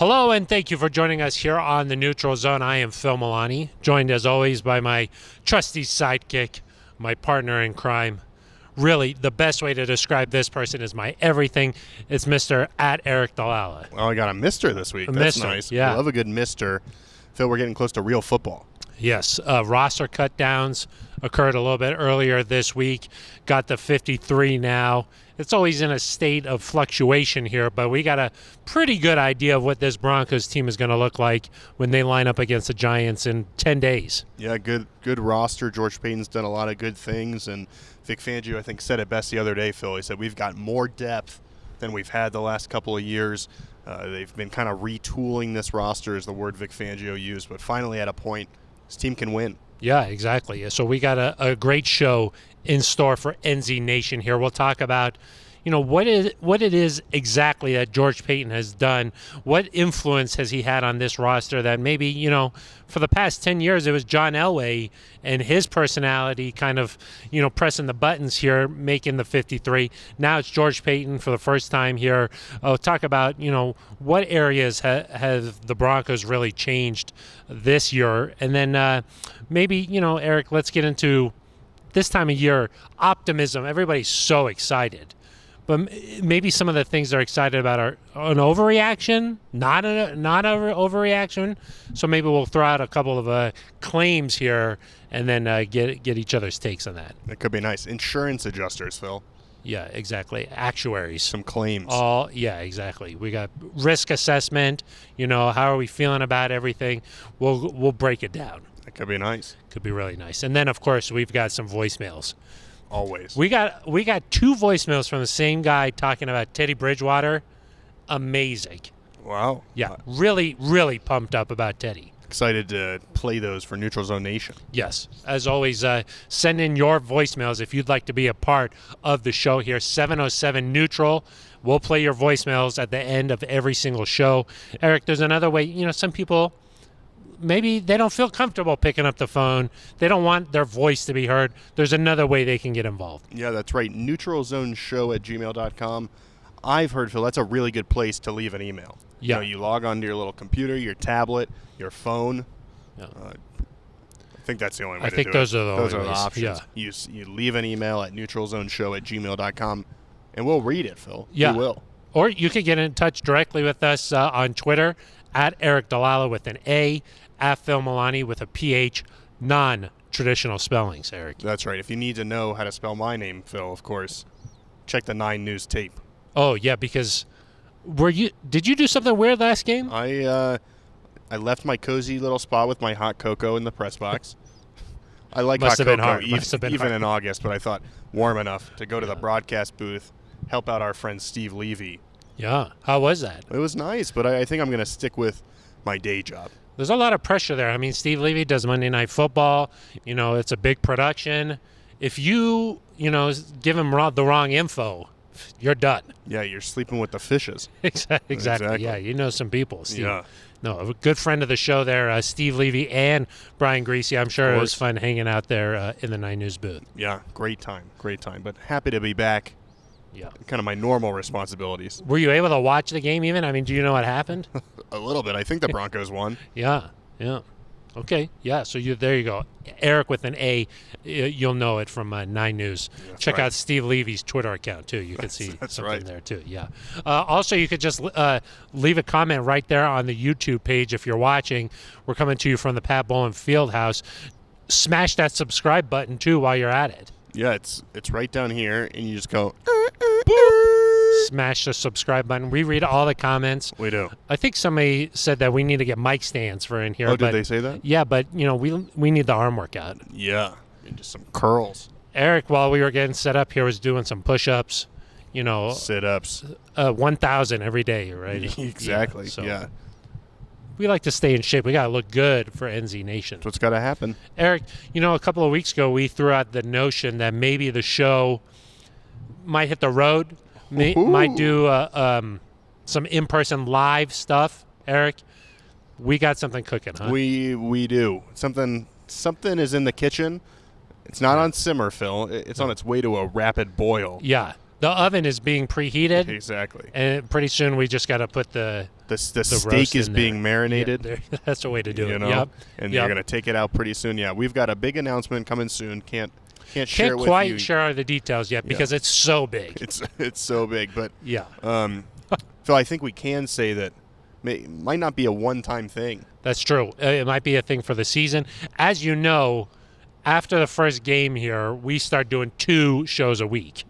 Hello, and thank you for joining us here on the Neutral Zone. I am Phil Milani, joined as always by my trusty sidekick, my partner in crime. Really, the best way to describe this person is my everything. It's Mr. at Eric Dalala. Well, I got a Mister this week. That's nice. Yeah. I love a good Mister. Phil, we're getting close to real football. Yes, roster cut downs occurred a little bit earlier this week. Got the 53 now. It's always in a state of fluctuation here, but we got a pretty good idea of what this Broncos team is going to look like when they line up against the Giants in 10 days. Yeah, good roster. George Paton's done a lot of good things, and Vic Fangio, I think, said it best the other day, Phil. He said, we've got more depth than we've had the last couple of years. They've been kind of retooling this roster, is the word Vic Fangio used, but finally at a point, this team can win. Yeah, exactly. So we got a great show in store for NZ Nation here. We'll talk about, what it is exactly that George Paton has done. What influence has he had on this roster that maybe, for the past 10 years it was John Elway and his personality kind of, pressing the buttons here, making the 53. Now it's George Paton for the first time here. I'll talk about, what areas have the Broncos really changed this year. And then maybe, Eric, let's get into this time of year, optimism. Everybody's so excited. But maybe some of the things they're excited about are an overreaction, not an overreaction. So maybe we'll throw out a couple of claims here and then get each other's takes on that. That could be nice. Insurance adjusters, Phil. Yeah, exactly. Actuaries. Some claims. Yeah, exactly. We got risk assessment. How are we feeling about everything? We'll break it down. That could be nice. Could be really nice. And then, of course, we've got some voicemails. Always. We got two voicemails from the same guy talking about Teddy Bridgewater. Amazing. Wow. Yeah, really, really pumped up about Teddy. Excited to play those for Neutral Zone Nation. Yes. As always, send in your voicemails if you'd like to be a part of the show here. 707 Neutral. We'll play your voicemails at the end of every single show. Eric, there's another way. Some people, maybe they don't feel comfortable picking up the phone. They don't want their voice to be heard. There's another way they can get involved. Yeah, that's right. neutralzoneshow@gmail.com. I've heard, Phil, that's a really good place to leave an email. Yeah. You log onto your little computer, your tablet, your phone. Yeah. I think that's the only way to do it. I think those are the only ways. options. Yeah. You leave an email at neutralzoneshow@gmail.com, and we'll read it, Phil. Yeah. We will. Or you could get in touch directly with us on Twitter, at Eric Dalala with an A, at Phil Milani with a PH, non-traditional spellings, Eric. That's right. If you need to know how to spell my name, Phil, of course, check the 9 News tape. Oh, yeah, because did you do something weird last game? I left my cozy little spot with my hot cocoa in the press box. I like hot cocoa even in August, but I thought warm enough to go to the broadcast booth, help out our friend Steve Levy. Yeah. How was that? It was nice, but I think I'm going to stick with my day job. There's a lot of pressure there. I mean, Steve Levy does Monday Night Football. It's a big production. If you, give him the wrong info, you're done. Yeah, you're sleeping with the fishes. Exactly. Yeah, some people, Steve. Yeah. No, a good friend of the show there, Steve Levy and Brian Greasy. I'm sure it was fun hanging out there in the 9 News booth. Yeah, great time. But happy to be back. Yeah. Kind of my normal responsibilities. Were you able to watch the game even? I mean, do you know what happened? A little bit. I think the Broncos won. Yeah. Okay. Yeah, so there you go. Eric with an A, you'll know it from 9 News. Check out Steve Levy's Twitter account, too. You can see something there, too. Yeah. Also, you could just leave a comment right there on the YouTube page if you're watching. We're coming to you from the Pat Bowlen Fieldhouse. Smash that subscribe button, too, while you're at it. Yeah, it's right down here, and you just go... Smash the subscribe button. We read all the comments. We do. I think somebody said that we need to get mic stands for in here. Oh, did they say that? Yeah, but, we need the arm workout. Yeah, and just some curls. Eric, while we were getting set up here, was doing some push-ups, sit-ups. 1,000 every day, right? Exactly, So yeah. we like to stay in shape. We got to look good for NZ Nation. That's what's got to happen. Eric, a couple of weeks ago, we threw out the notion that maybe the show might hit the road, might do some in-person live stuff. Eric, we got something cooking, huh? We do. Something is in the kitchen. It's not on simmer, Phil. It's on its way to a rapid boil. Yeah. The oven is being preheated. Exactly. And pretty soon we just got to put the steak is being marinated. Yeah, that's the way to do it. Yep. And you're going to take it out pretty soon. Yeah, we've got a big announcement coming soon. Can't share it with you. Quite share the details yet because it's so big. It's so big, but yeah. Phil, I think we can say that it might not be a one-time thing. That's true. It might be a thing for the season. As you know, after the first game here, we start doing 2 shows a week.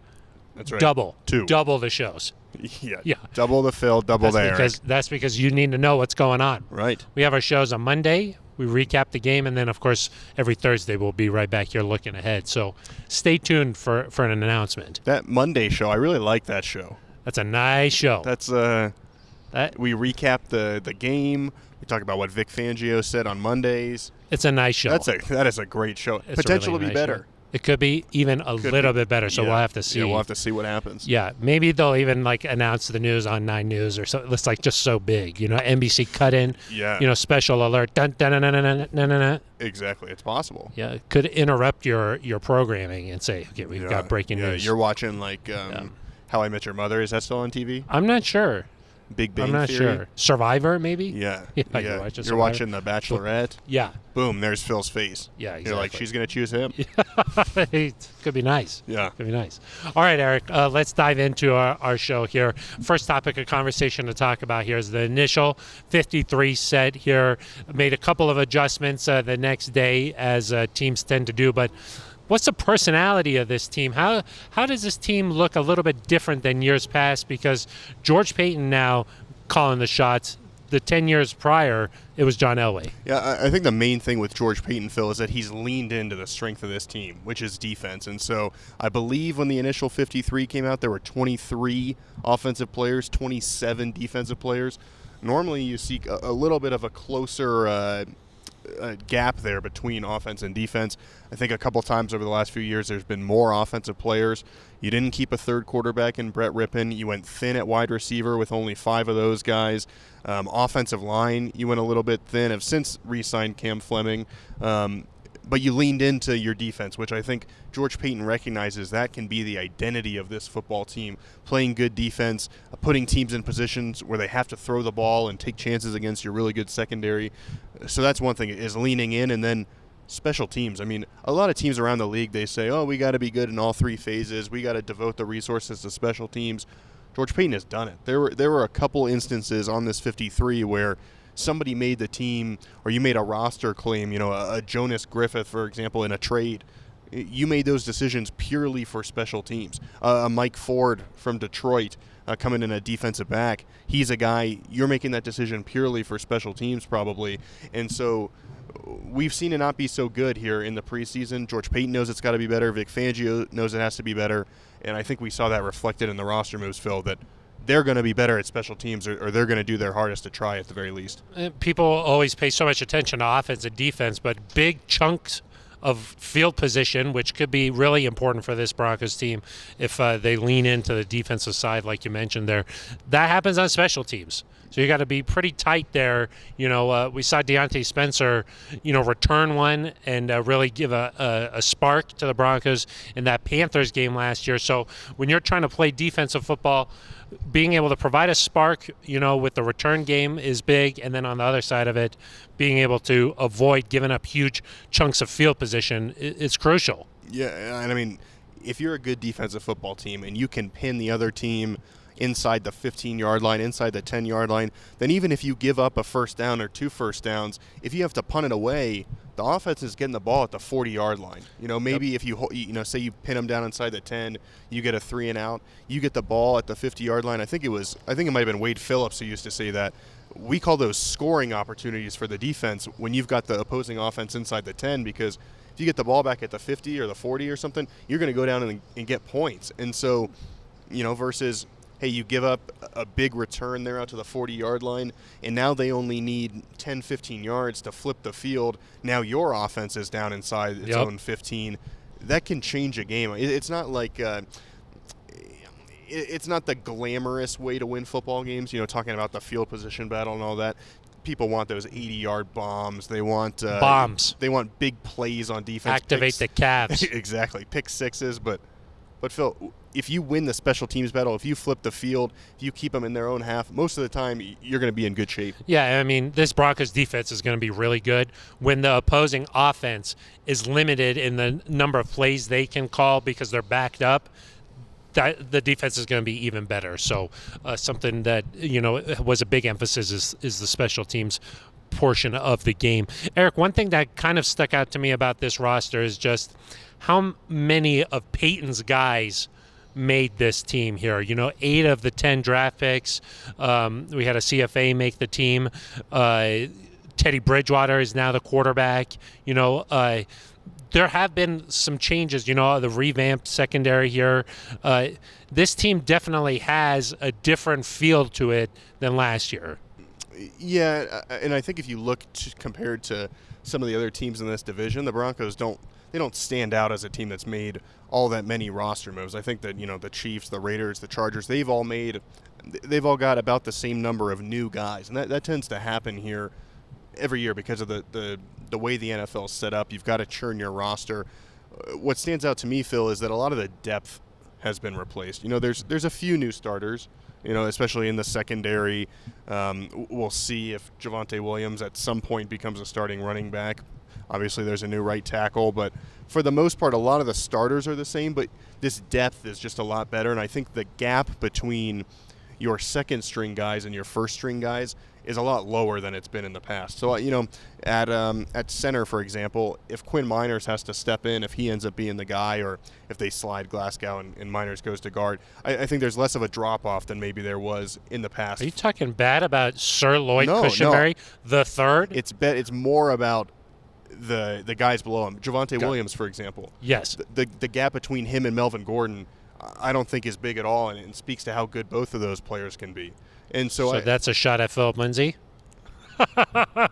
That's right. Double. 2. Double the shows. Yeah. Double the Phil, double the Eric. That's because you need to know what's going on. Right. We have our shows on Monday. We recap the game, and then, of course, every Thursday we'll be right back here looking ahead. So stay tuned for an announcement. That Monday show, I really like that show. That's a nice show. That's we recap the game. We talk about what Vic Fangio said on Mondays. It's a nice show. That is a great show. It's Potential really to be nice better. Show. It could be even a little bit better, so we'll have to see. Yeah, we'll have to see what happens. Yeah, maybe they'll even announce the news on 9 News or something. It's just so big, NBC cut in. Yeah. Special alert. Dun, dun, dun, dun, dun, dun, dun, dun. Exactly, it's possible. Yeah, it could interrupt your programming and say, okay, we've got breaking news. You're watching How I Met Your Mother. Is that still on TV? I'm not sure. Big Bang I'm not Theory? Sure. Survivor, maybe? Yeah. You're watching The Bachelorette? Yeah. Boom, there's Phil's face. Yeah, exactly. You're like, she's going to choose him? Could be nice. Yeah. Could be nice. All right, Eric, let's dive into our show here. First topic of conversation to talk about here is the initial 53 set here. Made a couple of adjustments the next day, as teams tend to do, but what's the personality of this team? How does this team look a little bit different than years past? Because George Paton now calling the shots. The 10 years prior, it was John Elway. Yeah, I think the main thing with George Paton, Phil, is that he's leaned into the strength of this team, which is defense. And so I believe when the initial 53 came out, there were 23 offensive players, 27 defensive players. Normally you see a little bit of a closer gap there between offense and defense. I think a couple times over the last few years there's been more offensive players. You didn't keep a third quarterback in Brett Rippon. You went thin at wide receiver with only 5 of those guys. Offensive line, you went a little bit thin. Have since re-signed Cam Fleming. But you leaned into your defense, which I think George Paton recognizes that can be the identity of this football team, playing good defense, putting teams in positions where they have to throw the ball and take chances against your really good secondary. So that's one thing, is leaning in. And then special teams. I mean, a lot of teams around the league, they say, we got to be good in all 3 phases. We got to devote the resources to special teams. George Paton has done it. There were a couple instances on this 53 where somebody made the team, or you made a roster claim, a Jonas Griffith, for example, in a trade. You made those decisions purely for special teams. A Mike Ford from Detroit coming in a defensive back. He's a guy, you're making that decision purely for special teams probably. And so we've seen it not be so good here in the preseason. George Paton knows it's got to be better. Vic Fangio knows it has to be better. And I think we saw that reflected in the roster moves, Phil, that they're going to be better at special teams, or they're going to do their hardest to try at the very least. People always pay so much attention to offense and defense, but big chunks of field position, which could be really important for this Broncos team if they lean into the defensive side, like you mentioned there. That happens on special teams. So you got to be pretty tight there. We saw Deontay Spencer, return one and really give a spark to the Broncos in that Panthers game last year. So when you're trying to play defensive football, being able to provide a spark, with the return game is big. And then on the other side of it, being able to avoid giving up huge chunks of field position is crucial. Yeah, and I mean, if you're a good defensive football team and you can pin the other team inside the 15-yard line, inside the 10-yard line, then even if you give up a first down or 2 first downs, if you have to punt it away, the offense is getting the ball at the 40-yard line. Maybe if you say you pin them down inside the 10, you get a 3 and out, you get the ball at the 50-yard line. I think it might have been Wade Phillips who used to say that. We call those scoring opportunities for the defense when you've got the opposing offense inside the 10, because if you get the ball back at the 50 or the 40 or something, you're going to go down and get points. And so, versus, hey, you give up a big return there out to the 40-yard line, and now they only need 10, 15 yards to flip the field. Now your offense is down inside its own 15. That can change a game. It's not like it's not the glamorous way to win football games, talking about the field position battle and all that. People want those 80-yard bombs. They want bombs. They want big plays on defense. Activate the Cavs. Exactly. Pick sixes, but But Phil, if you win the special teams battle, if you flip the field, if you keep them in their own half, most of the time you're going to be in good shape. Yeah, I mean, this Broncos defense is going to be really good when the opposing offense is limited in the number of plays they can call because they're backed up. That the defense is going to be even better. So something that was a big emphasis is the special teams portion of the game. Eric, one thing that kind of stuck out to me about this roster is just how many of Peyton's guys made this team here. 8 of the 10 draft picks. We had a CFA make the team. Teddy Bridgewater is now the quarterback. There have been some changes, the revamped secondary here. This team definitely has a different feel to it than last year. Yeah, and I think if you look compared to some of the other teams in this division, the Broncos don't stand out as a team that's made all that many roster moves. I think that, the Chiefs, the Raiders, the Chargers, they've all got about the same number of new guys. And that tends to happen here every year because of the way the NFL is set up. You've got to churn your roster. What stands out to me, Phil, is that a lot of the depth has been replaced. There's a few new starters, especially in the secondary. We'll see if Javonte Williams at some point becomes a starting running back. Obviously, there's a new right tackle, but for the most part, a lot of the starters are the same, but this depth is just a lot better, and I think the gap between your second-string guys and your first-string guys is a lot lower than it's been in the past. So, at center, for example, if Quinn Miners has to step in, if he ends up being the guy, or if they slide Glasgow and Miners goes to guard, I think there's less of a drop-off than maybe there was in the past. Are you talking bad about Sir Lloyd Cushenberry, the third? It's more about the guys below him. Javonte Williams, for example. Yes. The gap between him and Melvin Gordon, I don't think is big at all, and it speaks to how good both of those players can be. And so that's a shot at Philip Lindsay?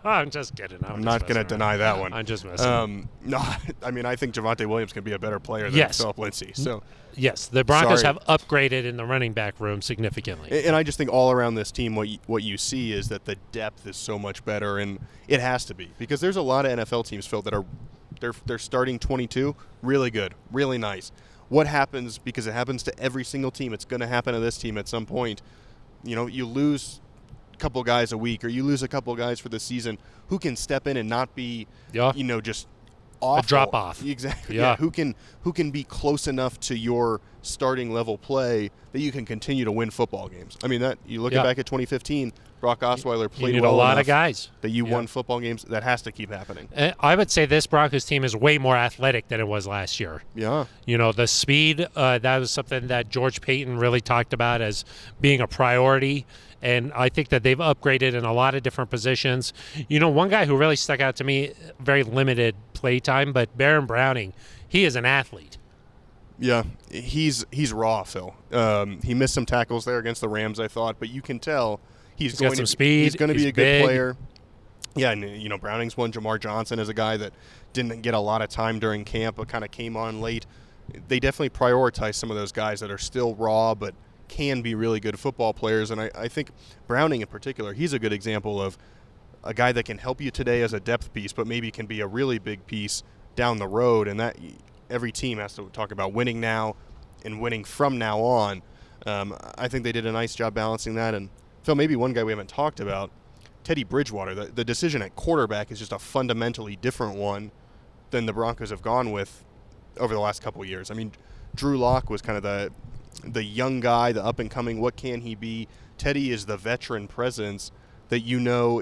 I'm just kidding. I'm not going to deny that one. I'm just messing. No, I mean, I think Javonte Williams can be a better player than Philip Lindsay. So yes, the Broncos have upgraded in the running back room significantly. And I just think all around this team, what you see is that the depth is so much better, and it has to be, because there's a lot of NFL teams, Phil, that are they're starting 22 really good, really nice. What happens, because it happens to every single team, it's going to happen to this team at some point. You lose a couple guys a week, or you lose a couple guys for the season. Who can step in and not be, just awful? A drop off. Exactly. Yeah. Who can be close enough to your starting level play that you can continue to win football games? I mean, that you look back at 2015, Brock Osweiler played well a lot enough of guys that you won football games. That has to keep happening. I would say this Broncos team is way more athletic than it was last year. Yeah. The speed, that was something that George Paton really talked about as being a priority. And I think that they've upgraded in a lot of different positions. One guy who really stuck out to me, very limited play time, but Baron Browning, he is an athlete. Yeah, he's raw, Phil. He missed some tackles there against the Rams, I thought, but you can tell he's got some speed. He's going to be a good big player. Yeah, and Browning's one. Jamar Johnson is a guy that didn't get a lot of time during camp, but kind of came on late. They definitely prioritize some of those guys that are still raw, but can be really good football players. And I think Browning in particular, he's a good example of a guy that can help you today as a depth piece, but maybe can be a really big piece down the road. And that every team has to talk about winning now and winning from now on. I think they did a nice job balancing that. And Phil, maybe one guy we haven't talked about, Teddy Bridgewater. The decision at quarterback is just a fundamentally different one than the Broncos have gone with over the last couple of years. I mean, Drew Lock was kind of the young guy, the up-and-coming, what can he be? Teddy is the veteran presence that you know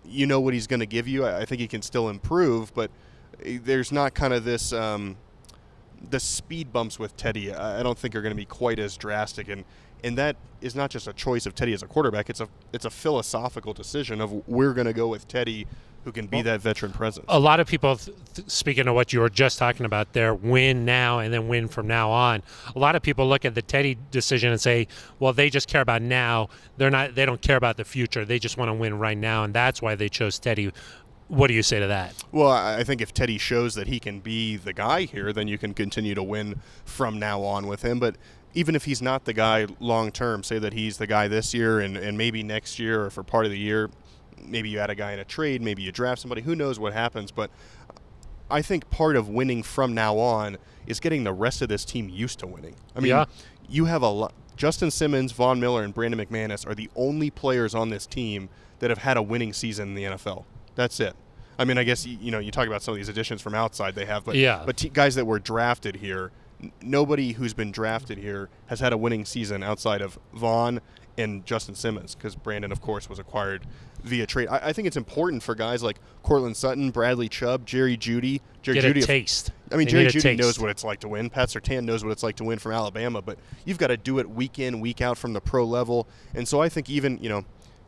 what he's going to give you. I think he can still improve, but there's not kind of this the speed bumps with Teddy I don't think are going to be quite as drastic, and that is not just a choice of Teddy as a quarterback. It's a philosophical decision of we're going to go with Teddy, who can be that veteran presence. A lot of people, speaking of what you were just talking about there, win now and then win from now on. A lot of people look at the Teddy decision and say, well, they just care about now. They don't care about the future. They just want to win right now, and that's why they chose Teddy. What do you say to that? Well, I think if Teddy shows that he can be the guy here, then you can continue to win from now on with him. But even if he's not the guy long term, say that he's the guy this year and maybe next year or for part of the year, maybe you add a guy in a trade, maybe you draft somebody, who knows what happens. But I think part of winning from now on is getting the rest of this team used to winning. I mean, you have a lot. Justin Simmons, Von Miller, and Brandon McManus are the only players on this team that have had a winning season in the NFL. That's it. I mean, I guess, you talk about some of these additions from outside they have, but guys that were drafted here, nobody who's been drafted here has had a winning season outside of Vaughn and Justin Simmons, because Brandon, of course, was acquired via trade. I think it's important for guys like Cortland Sutton, Bradley Chubb, Jerry Jeudy. Get a taste. I mean, Jerry Jeudy knows what it's like to win. Pat Surtain knows what it's like to win from Alabama, but you've got to do it week in, week out from the pro level. And so I think even,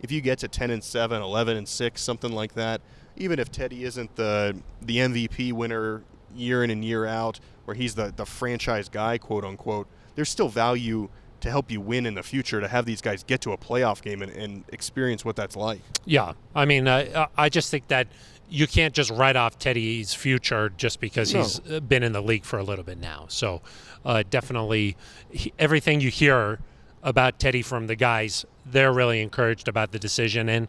if you get to 10-7, 11-6, something like that, even if Teddy isn't the MVP winner year in and year out, where he's the franchise guy, quote unquote, there's still value to help you win in the future, to have these guys get to a playoff game and experience what that's like. Yeah. I mean, I just think that you can't just write off Teddy's future just because he's been in the league for a little bit now. So definitely everything you hear about Teddy from the guys, they're really encouraged about the decision. And,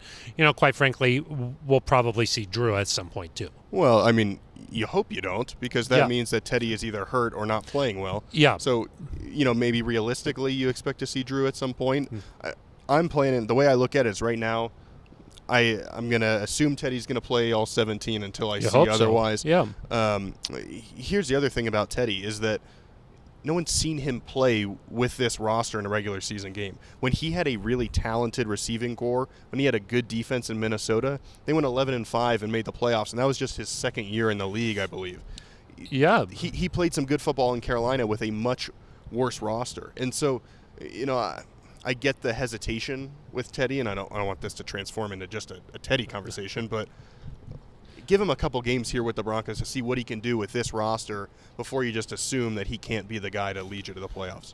quite frankly, we'll probably see Drew at some point too. Well, I mean, you hope you don't, because that means that Teddy is either hurt or not playing well. Yeah. So, maybe realistically you expect to see Drew at some point. I'm planning, the way I look at it is right now, I'm going to assume Teddy's going to play all 17 until I see otherwise. So. Yeah. Here's the other thing about Teddy is that no one's seen him play with this roster in a regular season game. When he had a really talented receiving core, when he had a good defense in Minnesota, they went 11-5 and made the playoffs, and that was just his second year in the league, I believe. Yeah. He played some good football in Carolina with a much worse roster. And so, I get the hesitation with Teddy, and I don't want this to transform into just a Teddy conversation, but give him a couple games here with the Broncos to see what he can do with this roster before you just assume that he can't be the guy to lead you to the playoffs.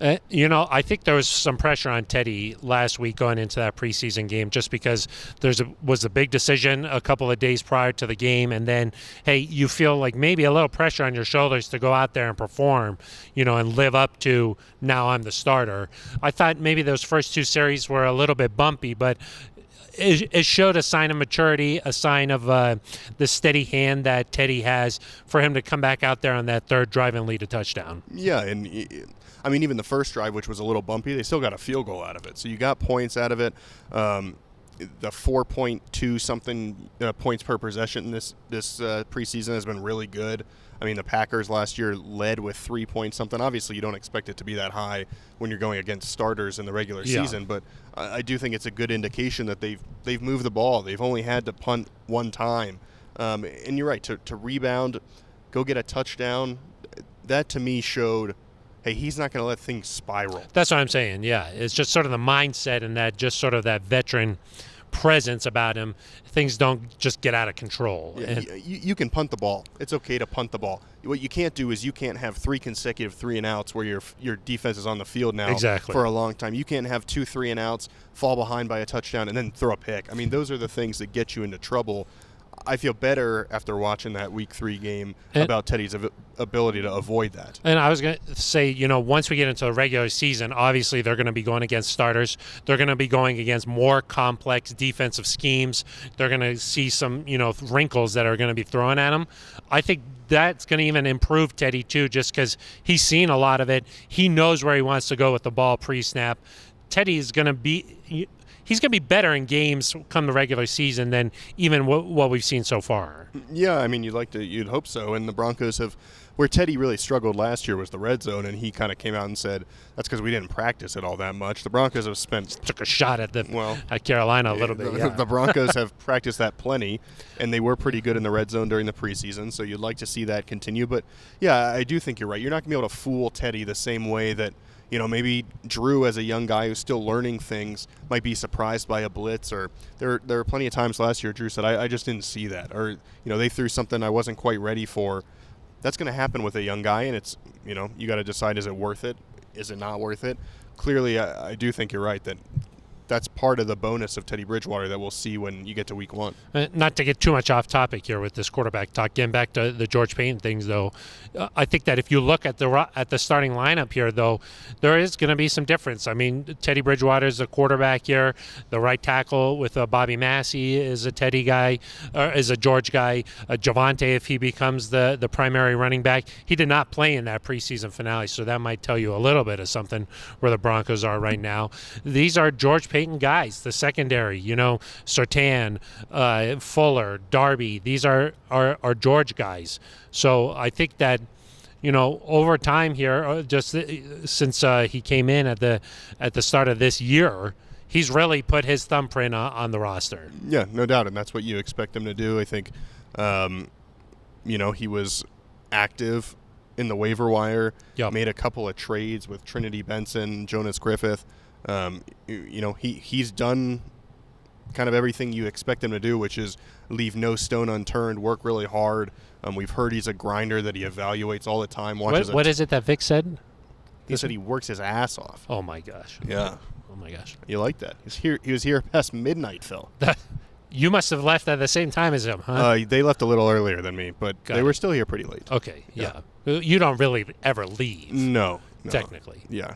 I think there was some pressure on Teddy last week going into that preseason game, just because was a big decision a couple of days prior to the game, and then, hey, you feel like maybe a little pressure on your shoulders to go out there and perform, and live up to, now I'm the starter. I thought maybe those first two series were a little bit bumpy, but it showed a sign of maturity, a sign of the steady hand that Teddy has for him to come back out there on that third drive and lead a touchdown. Yeah, and I mean, even the first drive, which was a little bumpy, they still got a field goal out of it. So you got points out of it. The 4.2 something points per possession this preseason has been really good. I mean, the Packers last year led with 3 point something. Obviously, you don't expect it to be that high when you're going against starters in the regular season, but I do think it's a good indication that they've moved the ball. They've only had to punt one time. And you're right, to rebound, go get a touchdown, that to me showed, hey, he's not going to let things spiral. That's what I'm saying, yeah. It's just sort of the mindset and that just sort of that veteran presence about him. Things don't just get out of control. Yeah, you can punt the ball. It's okay to punt the ball. What you can't do is you can't have 3 consecutive 3-and-outs where your defense is on the field now for a long time. You can't have 2 3-and-outs, fall behind by a touchdown, and then throw a pick. I mean, those are the things that get you into trouble. I feel better after watching that Week 3 game about Teddy's ability to avoid that. And I was going to say, once we get into the regular season, obviously they're going to be going against starters. They're going to be going against more complex defensive schemes. They're going to see some, wrinkles that are going to be thrown at them. I think that's going to even improve Teddy, too, just because he's seen a lot of it. He knows where he wants to go with the ball pre-snap. Teddy is going to be... He's going to be better in games come the regular season than even what we've seen so far. Yeah, I mean, you'd hope so. And the Broncos where Teddy really struggled last year was the red zone, and he kind of came out and said that's because we didn't practice it all that much. The Broncos have took a shot at Carolina a little bit. Yeah. The Broncos have practiced that plenty, and they were pretty good in the red zone during the preseason. So you'd like to see that continue. But yeah, I do think you're right. You're not going to be able to fool Teddy the same way that. Maybe Drew, as a young guy who's still learning things, might be surprised by a blitz. Or there were plenty of times last year Drew said, I just didn't see that. Or, they threw something I wasn't quite ready for. That's going to happen with a young guy, and it's, you got to decide, is it worth it? Is it not worth it? Clearly, I do think you're right that that's part of the bonus of Teddy Bridgewater that we'll see when you get to week 1. Not to get too much off topic here with this quarterback talk, getting back to the George Paton things, though, I think that if you look at the starting lineup here, though, there is going to be some difference. I mean, Teddy Bridgewater is a quarterback here. The right tackle with Bobby Massey is a Teddy guy, or is a George guy. Javonte, if he becomes the primary running back, he did not play in that preseason finale, so that might tell you a little bit of something where the Broncos are right now. These are George Paton guys, the secondary, Surtain, Fuller, Darby. These are George guys. So I think that, over time here, just since he came in at the start of this year, he's really put his thumbprint on the roster. Yeah, no doubt, and that's what you expect him to do. I think, he was active in the waiver wire, made a couple of trades with Trinity Benson, Jonas Griffith. He's done kind of everything you expect him to do, which is leave no stone unturned, work really hard. We've heard he's a grinder, that he evaluates all the time. What is it that Vic said? He said he works his ass off. Oh, my gosh. Yeah. Oh, my gosh. You like that? He was here past midnight, Phil. You must have left at the same time as him, huh? They left a little earlier than me, but they were still here pretty late. Okay, yeah. You don't really ever leave. No. Technically. Yeah.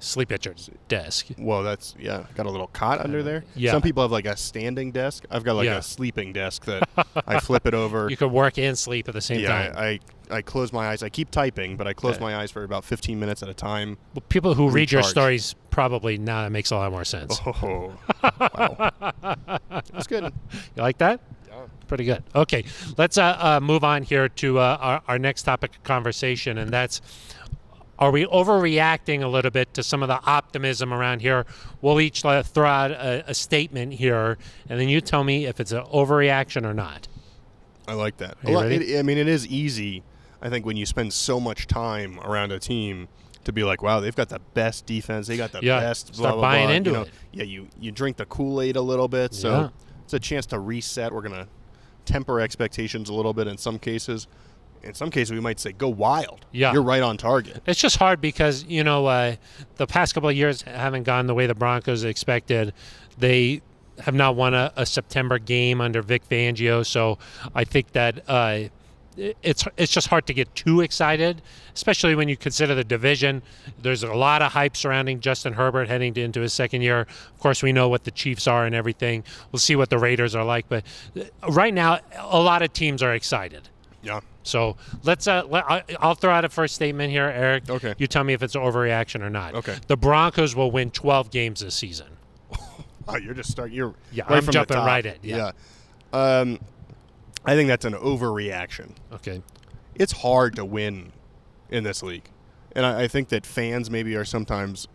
Sleep at your desk. Well, got a little cot under there. Yeah. Some people have like a standing desk. I've got like a sleeping desk that I flip it over. You could work and sleep at the same time. Yeah, I close my eyes. I keep typing, but I close my eyes for about 15 minutes at a time. Well, people who read your stories probably now it makes a lot more sense. Oh, wow. That's good. You like that? Yeah. Pretty good. Okay, let's move on here to our next topic of conversation, and that's, are we overreacting a little bit to some of the optimism around here? We'll each throw out a statement here, and then you tell me if it's an overreaction or not. I like that. Are you ready? It is easy, I think, when you spend so much time around a team to be like, wow, they've got the best defense. They got the best. Start blah, buying blah, into it. Yeah, you drink the Kool-Aid a little bit. So it's a chance to reset. We're going to temper expectations a little bit in some cases. In some cases, we might say, go wild. Yeah. You're right on target. It's just hard because, the past couple of years haven't gone the way the Broncos expected. They have not won a September game under Vic Fangio, so I think that it's just hard to get too excited, especially when you consider the division. There's a lot of hype surrounding Justin Herbert heading into his second year. Of course, we know what the Chiefs are and everything. We'll see what the Raiders are like, but right now, a lot of teams are excited. Yeah. So let's. I'll throw out a first statement here, Eric. Okay. You tell me if it's an overreaction or not. Okay. The Broncos will win 12 games this season. Oh, you're just starting. You're right I'm from jumping right in. Yeah. I think that's an overreaction. Okay. It's hard to win in this league, and I think that fans maybe are sometimes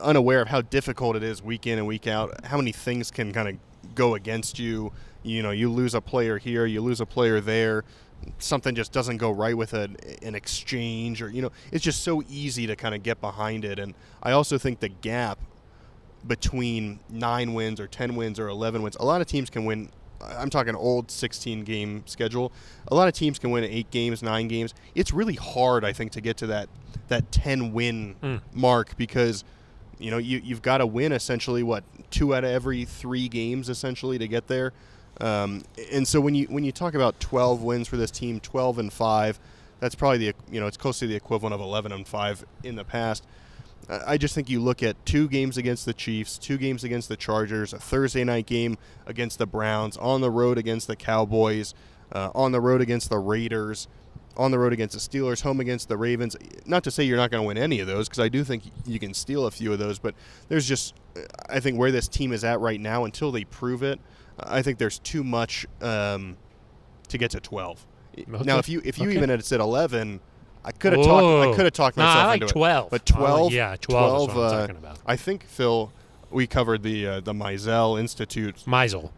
unaware of how difficult it is week in and week out. How many things can kind of go against you. You lose a player here, you lose a player there. Something just doesn't go right with an exchange, or it's just so easy to kind of get behind it. And I also think the gap between 9 wins or 10 wins or 11 wins, a lot of teams can win. I'm talking old 16-game schedule. A lot of teams can win 8 games, 9 games. It's really hard, I think, to get to that 10-win mark, because you've got to win essentially 2 out of every 3 games essentially to get there. And so when you talk about 12 wins for this team, 12-5, that's probably it's close to the equivalent of 11-5 in the past. I just think you look at 2 games against the Chiefs, 2 games against the Chargers, a Thursday night game against the Browns, on the road against the Cowboys, on the road against the Raiders, on the road against the Steelers, home against the Ravens. Not to say you're not going to win any of those, because I do think you can steal a few of those, but there's just, I think where this team is at right now, until they prove it, I think there's too much to get to 12. Okay. Now, if you even had said 11, I could have talked myself I like into 12. It. But 12, 12 is what I'm talking about. I think, Phil, we covered the Meisel Institute. Meisel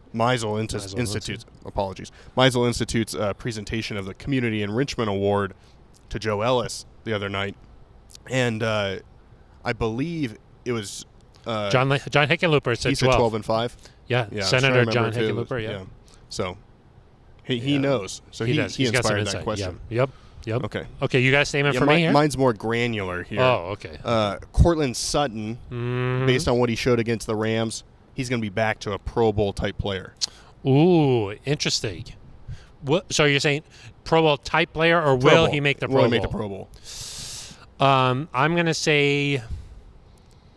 Institute's. Apologies. Meisel Institute's presentation of the Community Enrichment Award to Joe Ellis the other night, and I believe it was John Hickenlooper said 12. He said 12-5. Yeah, Senator John Hickenlooper. Yeah. So he knows. So he does. He He's got some inspired that insight. question. Yeah. Yep. Yep. Okay. Okay, you got a statement Yeah, for me here? mine's more granular here. Oh, okay. Cortland Sutton, based on what he showed against the Rams, he's going to be back to a Pro Bowl type player. Ooh, interesting. So you're saying Pro Bowl type player, or will he make the Pro Bowl? Will he make the Pro Bowl? I'm going to say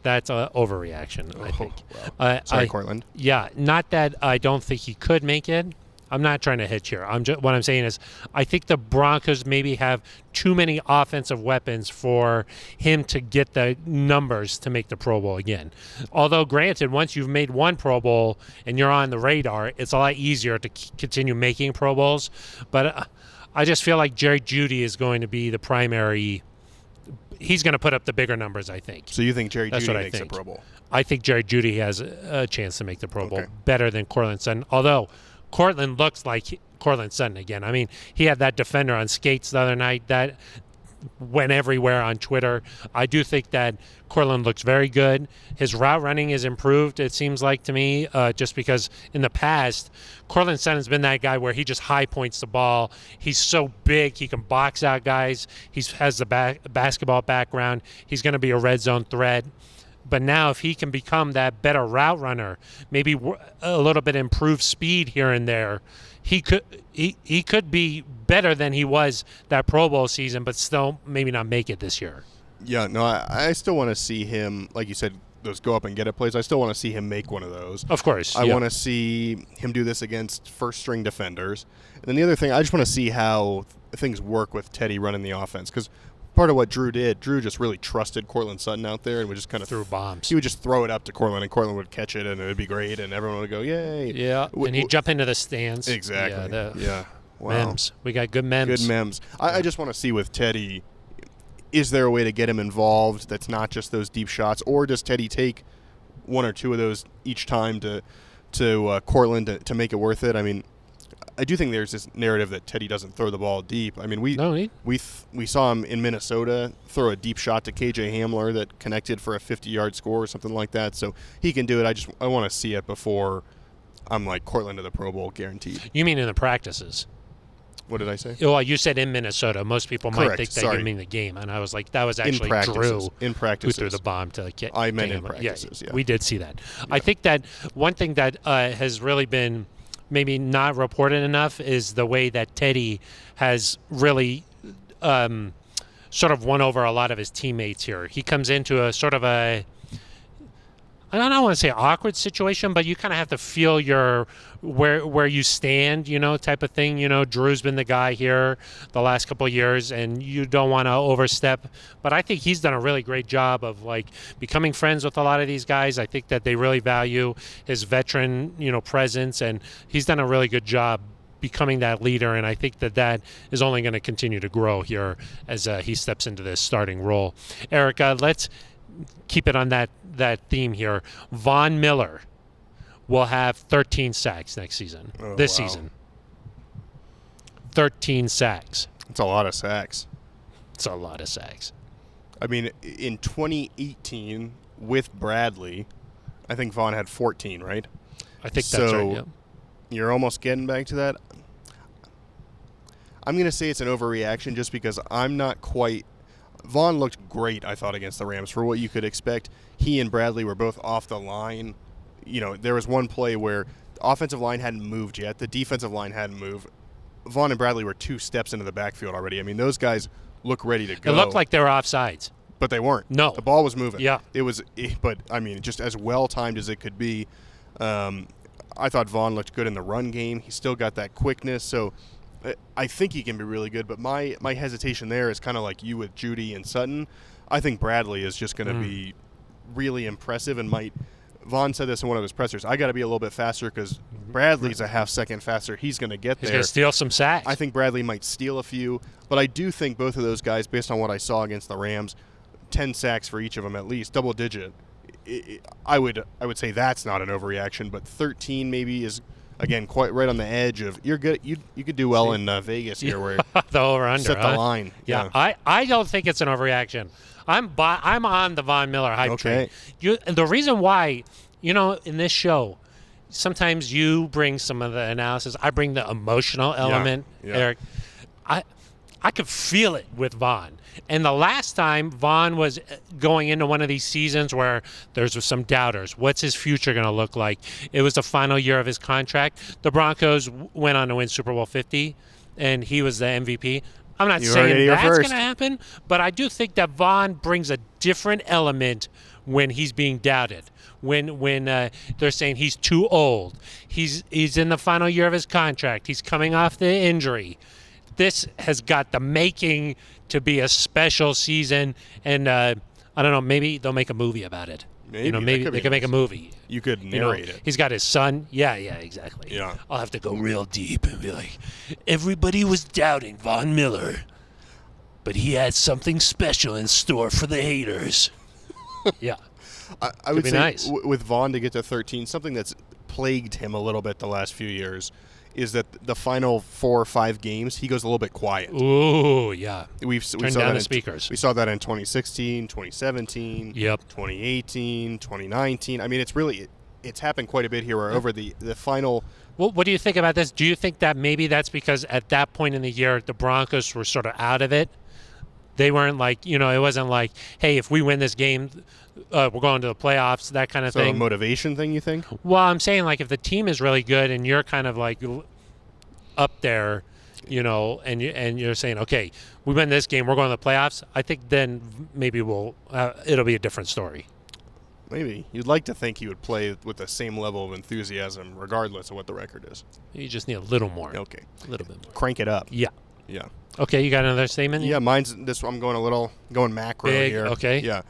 that's an overreaction, I think. Wow. Sorry, Cortland. Yeah, not that I don't think he could make it. I'm not trying to hitch here. What I'm saying is I think the Broncos maybe have too many offensive weapons for him to get the numbers to make the Pro Bowl again. Although, granted, once you've made one Pro Bowl and you're on the radar, it's a lot easier to continue making Pro Bowls. But I just feel like Jerry Jeudy is going to be the primary. He's going to put up the bigger numbers, I think. So you think Jerry Jeudy makes the Pro Bowl? I think Jerry Jeudy has a chance to make the Pro Bowl better than Cortland Sutton. Although Cortland looks like Cortland Sutton again. I mean, he had that defender on skates the other night that went everywhere on Twitter. I do think that Cortland looks very good. His route running is improved, it seems like to me, just because in the past, Cortland Sutton's been that guy where he just high points the ball. He's so big, he can box out guys. He has the basketball background. He's going to be a red zone threat. But now if he can become that better route runner, maybe a little bit improved speed here and there, he could be better than he was that Pro Bowl season, but still maybe not make it this year. Yeah, no, I still want to see him, like you said, those go up and get it plays. I still want to see him make one of those. Of course. I want to see him do this against first-string defenders. And then the other thing, I just want to see how things work with Teddy running the offense, because part of what Drew did, Drew just really trusted Cortland Sutton out there and would just kind of threw bombs. He would just throw it up to Cortland, and Cortland would catch it, and it would be great, and everyone would go, yay. Yeah, and he'd jump into the stands. Exactly. Yeah. Wow. Memes. We got good memes. Good memes. I just want to see with Teddy, is there a way to get him involved that's not just those deep shots, or does Teddy take one or two of those each time to Cortland to make it worth it? I mean, I do think there's this narrative that Teddy doesn't throw the ball deep. I mean, we saw him in Minnesota throw a deep shot to KJ Hamler that connected for a 50-yard score or something like that. So he can do it. I want to see it before I'm like Cortland to the Pro Bowl guaranteed. You mean in the practices? What did I say? Well, you said in Minnesota. Most people might think that you mean the game, and I was like, that was actually Drew who threw the bomb to get. I meant in practices. Yeah, we did see that. Yeah. I think that one thing that has really been maybe not reported enough is the way that Teddy has really sort of won over a lot of his teammates here. He comes into a sort of I don't want to say awkward situation, but you kind of have to feel where you stand, type of thing. Drew's been the guy here the last couple of years, and you don't want to overstep. But I think he's done a really great job of becoming friends with a lot of these guys. I think that they really value his veteran, presence, and he's done a really good job becoming that leader, and I think that is only going to continue to grow here as he steps into this starting role. Eric, let's keep it on that theme here. Von Miller will have 13 sacks next season. This season. 13 sacks. It's a lot of sacks. It's a lot of sacks. I mean, in 2018 with Bradley, I think Von had 14, right? I think that's right, yeah. You're almost getting back to that. I'm going to say it's an overreaction just because I'm not quite – Vaughn looked great, I thought, against the Rams for what you could expect. He and Bradley were both off the line. There was one play where the offensive line hadn't moved yet. The defensive line hadn't moved. Vaughn and Bradley were 2 steps into the backfield already. I mean, those guys look ready to go. It looked like they were offsides. But they weren't. No. The ball was moving. Yeah. But, I mean, just as well-timed as it could be. I thought Vaughn looked good in the run game. He still got that quickness. So I think he can be really good, but my hesitation there is kind of like you with Jeudy and Sutton. I think Bradley is just going to be really impressive and might – Vaughn said this in one of his pressers. I got to be a little bit faster because Bradley's a half-second faster. He's going to get there. He's going to steal some sacks. I think Bradley might steal a few, but I do think both of those guys, based on what I saw against the Rams, 10 sacks for each of them at least, double-digit. I would say that's not an overreaction, but 13 maybe is – again, quite right on the edge of you're good. You could do well in Vegas here, where the over/under set the line. Yeah, I don't think it's an overreaction. I'm on the Von Miller hype train. And the reason why, in this show, sometimes you bring some of the analysis. I bring the emotional element, Yeah. Eric. I could feel it with Vaughn. And the last time Vaughn was going into one of these seasons where there's some doubters. What's his future going to look like? It was the final year of his contract. The Broncos went on to win Super Bowl 50, and he was the MVP. I'm not saying that's going to happen, but I do think that Vaughn brings a different element when he's being doubted. When they're saying he's too old. He's in the final year of his contract. He's coming off the injury. This has got the making to be a special season, and I don't know, maybe they'll make a movie about it. Maybe they could make a movie. You could narrate it. He's got his son. Yeah, exactly. Yeah. I'll have to go real deep and be like, everybody was doubting Von Miller, but he had something special in store for the haters. Yeah. I would say nice. With Vaughn to get to 13, something that's plagued him a little bit the last few years is that the final 4 or 5 games, he goes a little bit quiet. Ooh, yeah. We saw down that the speakers. We saw that in 2016, 2017, 2018, 2019. I mean, it's happened quite a bit here where over the final. Well, what do you think about this? Do you think that maybe that's because at that point in the year, the Broncos were sort of out of it? They weren't like, it wasn't like, hey, if we win this game, we're going to the playoffs, that kind of thing. So a motivation thing, you think? Well, I'm saying, like, if the team is really good and you're kind of like up there, and you're saying, okay, we win this game, we're going to the playoffs, I think then maybe it'll be a different story. Maybe. You'd like to think he would play with the same level of enthusiasm regardless of what the record is. You just need a little more. Okay. A little bit more. Crank it up. Yeah. Yeah. Okay, you got another statement? Yeah, mine's this. I'm going macro Big, here. Okay. Yeah.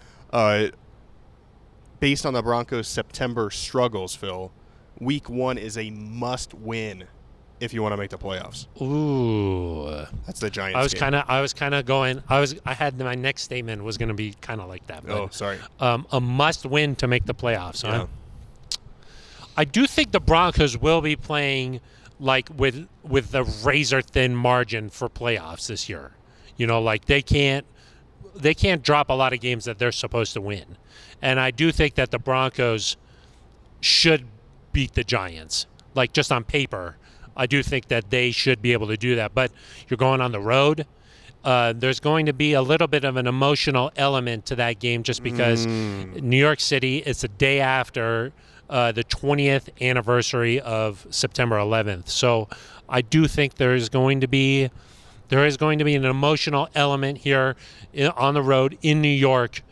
Based on the Broncos' September struggles, Phil, Week 1 is a must-win if you want to make the playoffs. Ooh. That's the Giants. I was kind of going. I had my next statement was going to be kind of like that. But, sorry. A must-win to make the playoffs. Yeah. Huh? I do think the Broncos will be playing like with the razor-thin margin for playoffs this year. Like they can't drop a lot of games that they're supposed to win. And I do think that the Broncos should beat the Giants. Like, just on paper, I do think that they should be able to do that. But you're going on the road. There's going to be a little bit of an emotional element to that game just because New York City, it's the day after the 20th anniversary of September 11th. So I do think there is going to be an emotional element here on the road in New York.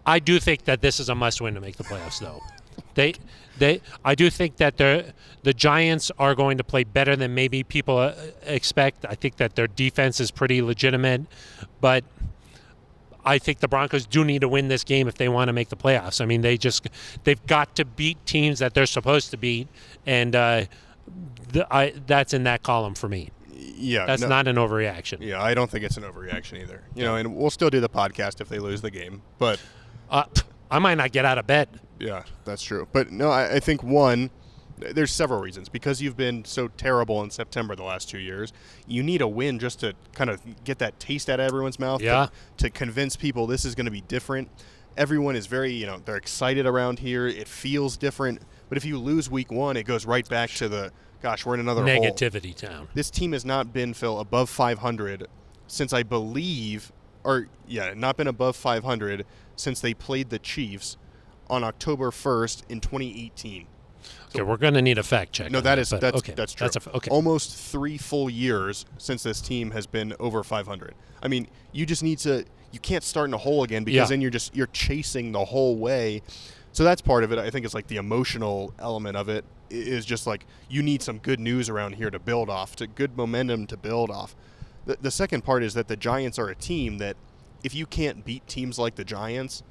I do think that this is a must-win to make the playoffs, though. I do think that the Giants are going to play better than maybe people expect. I think that their defense is pretty legitimate, but I think the Broncos do need to win this game if they want to make the playoffs. I mean, they've got to beat teams that they're supposed to beat, and that's in that column for me. Yeah, that's not an overreaction. Yeah, I don't think it's an overreaction either. And we'll still do the podcast if they lose the game, but I might not get out of bed. Yeah, that's true. But no, I think there's several reasons. Because you've been so terrible in September the last 2 years, you need a win just to kind of get that taste out of everyone's mouth. Yeah. To convince people this is going to be different. Everyone is very, they're excited around here. It feels different. But if you lose Week 1, it goes right back to we're in another negativity town. This team has not been, Phil, above 500 since I believe, not been above 500 since they played the Chiefs on October 1st in 2018. Okay, we're going to need a fact check. No, that's true. Okay. Almost 3 full years since this team has been over 500. I mean, you just need to. You can't start in a hole again because then you're chasing the whole way. So that's part of it. I think it's like the emotional element of it is just like you need some good news around here to build off, to good momentum to build off. The second part is that the Giants are a team that if you can't beat teams like the Giants,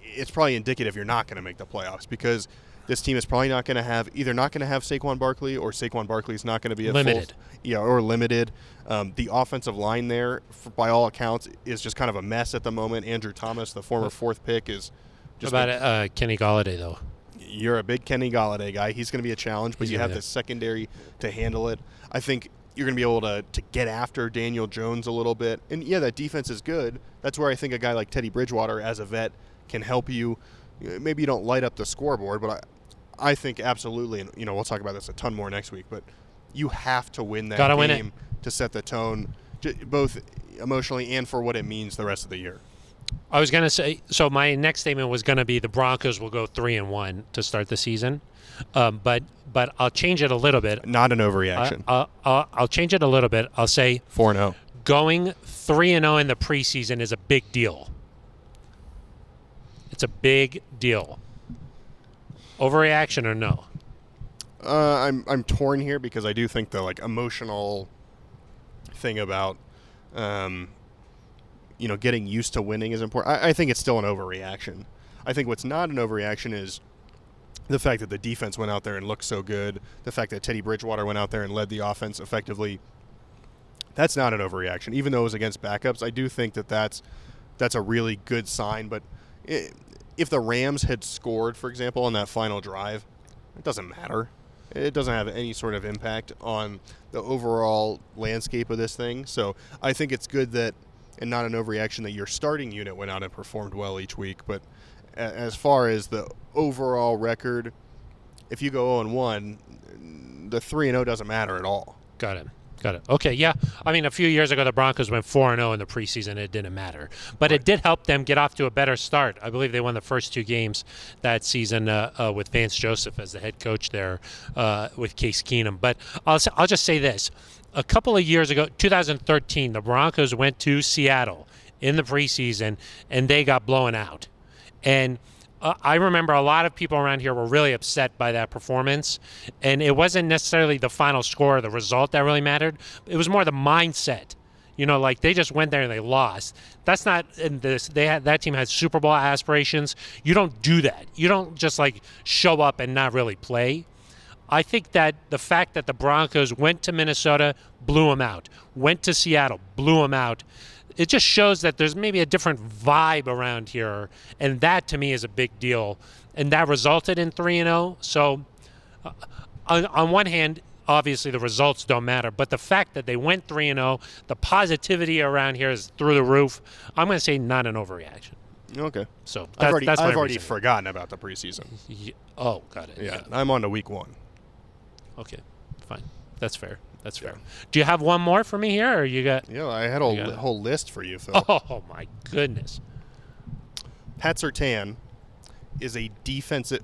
it's probably indicative you're not going to make the playoffs because this team is probably not going to have Saquon Barkley or Saquon Barkley's not going to be limited. Or limited. The offensive line there, by all accounts, is just kind of a mess at the moment. Andrew Thomas, the former 4th pick, is just about Kenny Golladay, though. You're a big Kenny Golladay guy. He's going to be a challenge, but you have the secondary to handle it. I think you're going to be able to get after Daniel Jones a little bit. And, that defense is good. That's where I think a guy like Teddy Bridgewater as a vet can help you. Maybe you don't light up the scoreboard, but I think absolutely, and we'll talk about this a ton more next week, but you have to win that game to set the tone. both emotionally and for what it means the rest of the year. I was going to say, so my next statement was going to be the Broncos will go 3-1 to start the season, but I'll change it a little bit. Not an overreaction. I'll change it a little bit. I'll say 4-0. Going 3-0 in the preseason is a big deal. It's a big deal. Overreaction or no? I'm torn here because I do think the emotional thing about getting used to winning is important. I think it's still an overreaction. I think what's not an overreaction is the fact that the defense went out there and looked so good. The fact that Teddy Bridgewater went out there and led the offense effectively. That's not an overreaction. Even though it was against backups, I do think that that's a really good sign. But if the Rams had scored, for example, on that final drive, it doesn't matter. It doesn't have any sort of impact on the overall landscape of this thing. So I think it's good that, and not an overreaction, that your starting unit went out and performed well each week. But as far as the overall record, if you go 0-1, the 3-0 doesn't matter at all. Got it. Okay, yeah. I mean, a few years ago, the Broncos went 4-0 in the preseason. It didn't matter. But It did help them get off to a better start. I believe they won the first 2 games that season with Vance Joseph as the head coach there with Case Keenum. But I'll just say this. A couple of years ago, 2013, the Broncos went to Seattle in the preseason, and they got blown out. And I remember a lot of people around here were really upset by that performance, and it wasn't necessarily the final score or the result that really mattered. It was more the mindset. They just went there and they lost. That's not in this. That team had Super Bowl aspirations. You don't do that. You don't just show up and not really play. I think that the fact that the Broncos went to Minnesota, blew them out, went to Seattle, blew them out, it just shows that there's maybe a different vibe around here, and that to me is a big deal. And that resulted in 3-0. So on one hand, obviously the results don't matter, but the fact that they went 3-0, the positivity around here is through the roof. I'm going to say not an overreaction. Okay. So I've already forgotten about the preseason. Oh, got it. Yeah, I'm on to week 1. Okay, fine. That's fair. Do you have one more for me here, or you got? Yeah, I had a whole list for you, Phil. Oh my goodness. Pat Surtain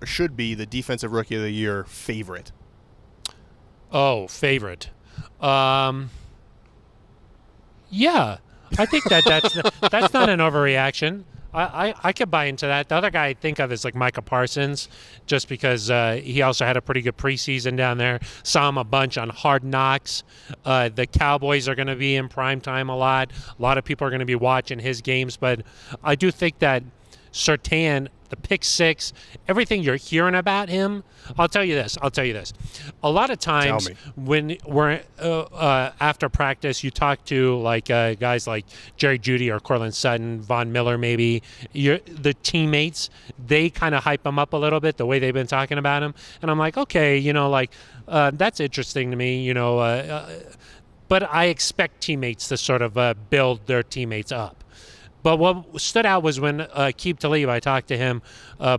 should be the defensive rookie of the year favorite. Oh, favorite. Yeah, I think that's not an overreaction. I could buy into that. The other guy I think of is Micah Parsons, just because he also had a pretty good preseason down there. Saw him a bunch on Hard Knocks. The Cowboys are going to be in prime time a lot. A lot of people are going to be watching his games. But I do think that Surtain, the pick 6, everything you're hearing about him, I'll tell you this. A lot of times when we're after practice, you talk to guys like Jerry Jeudy or Cortland Sutton, Von Miller maybe, the teammates, they kind of hype him up a little bit, the way they've been talking about him. And I'm like, okay, that's interesting to me, but I expect teammates to sort of build their teammates up. But what stood out was when Aqib Talib, I talked to him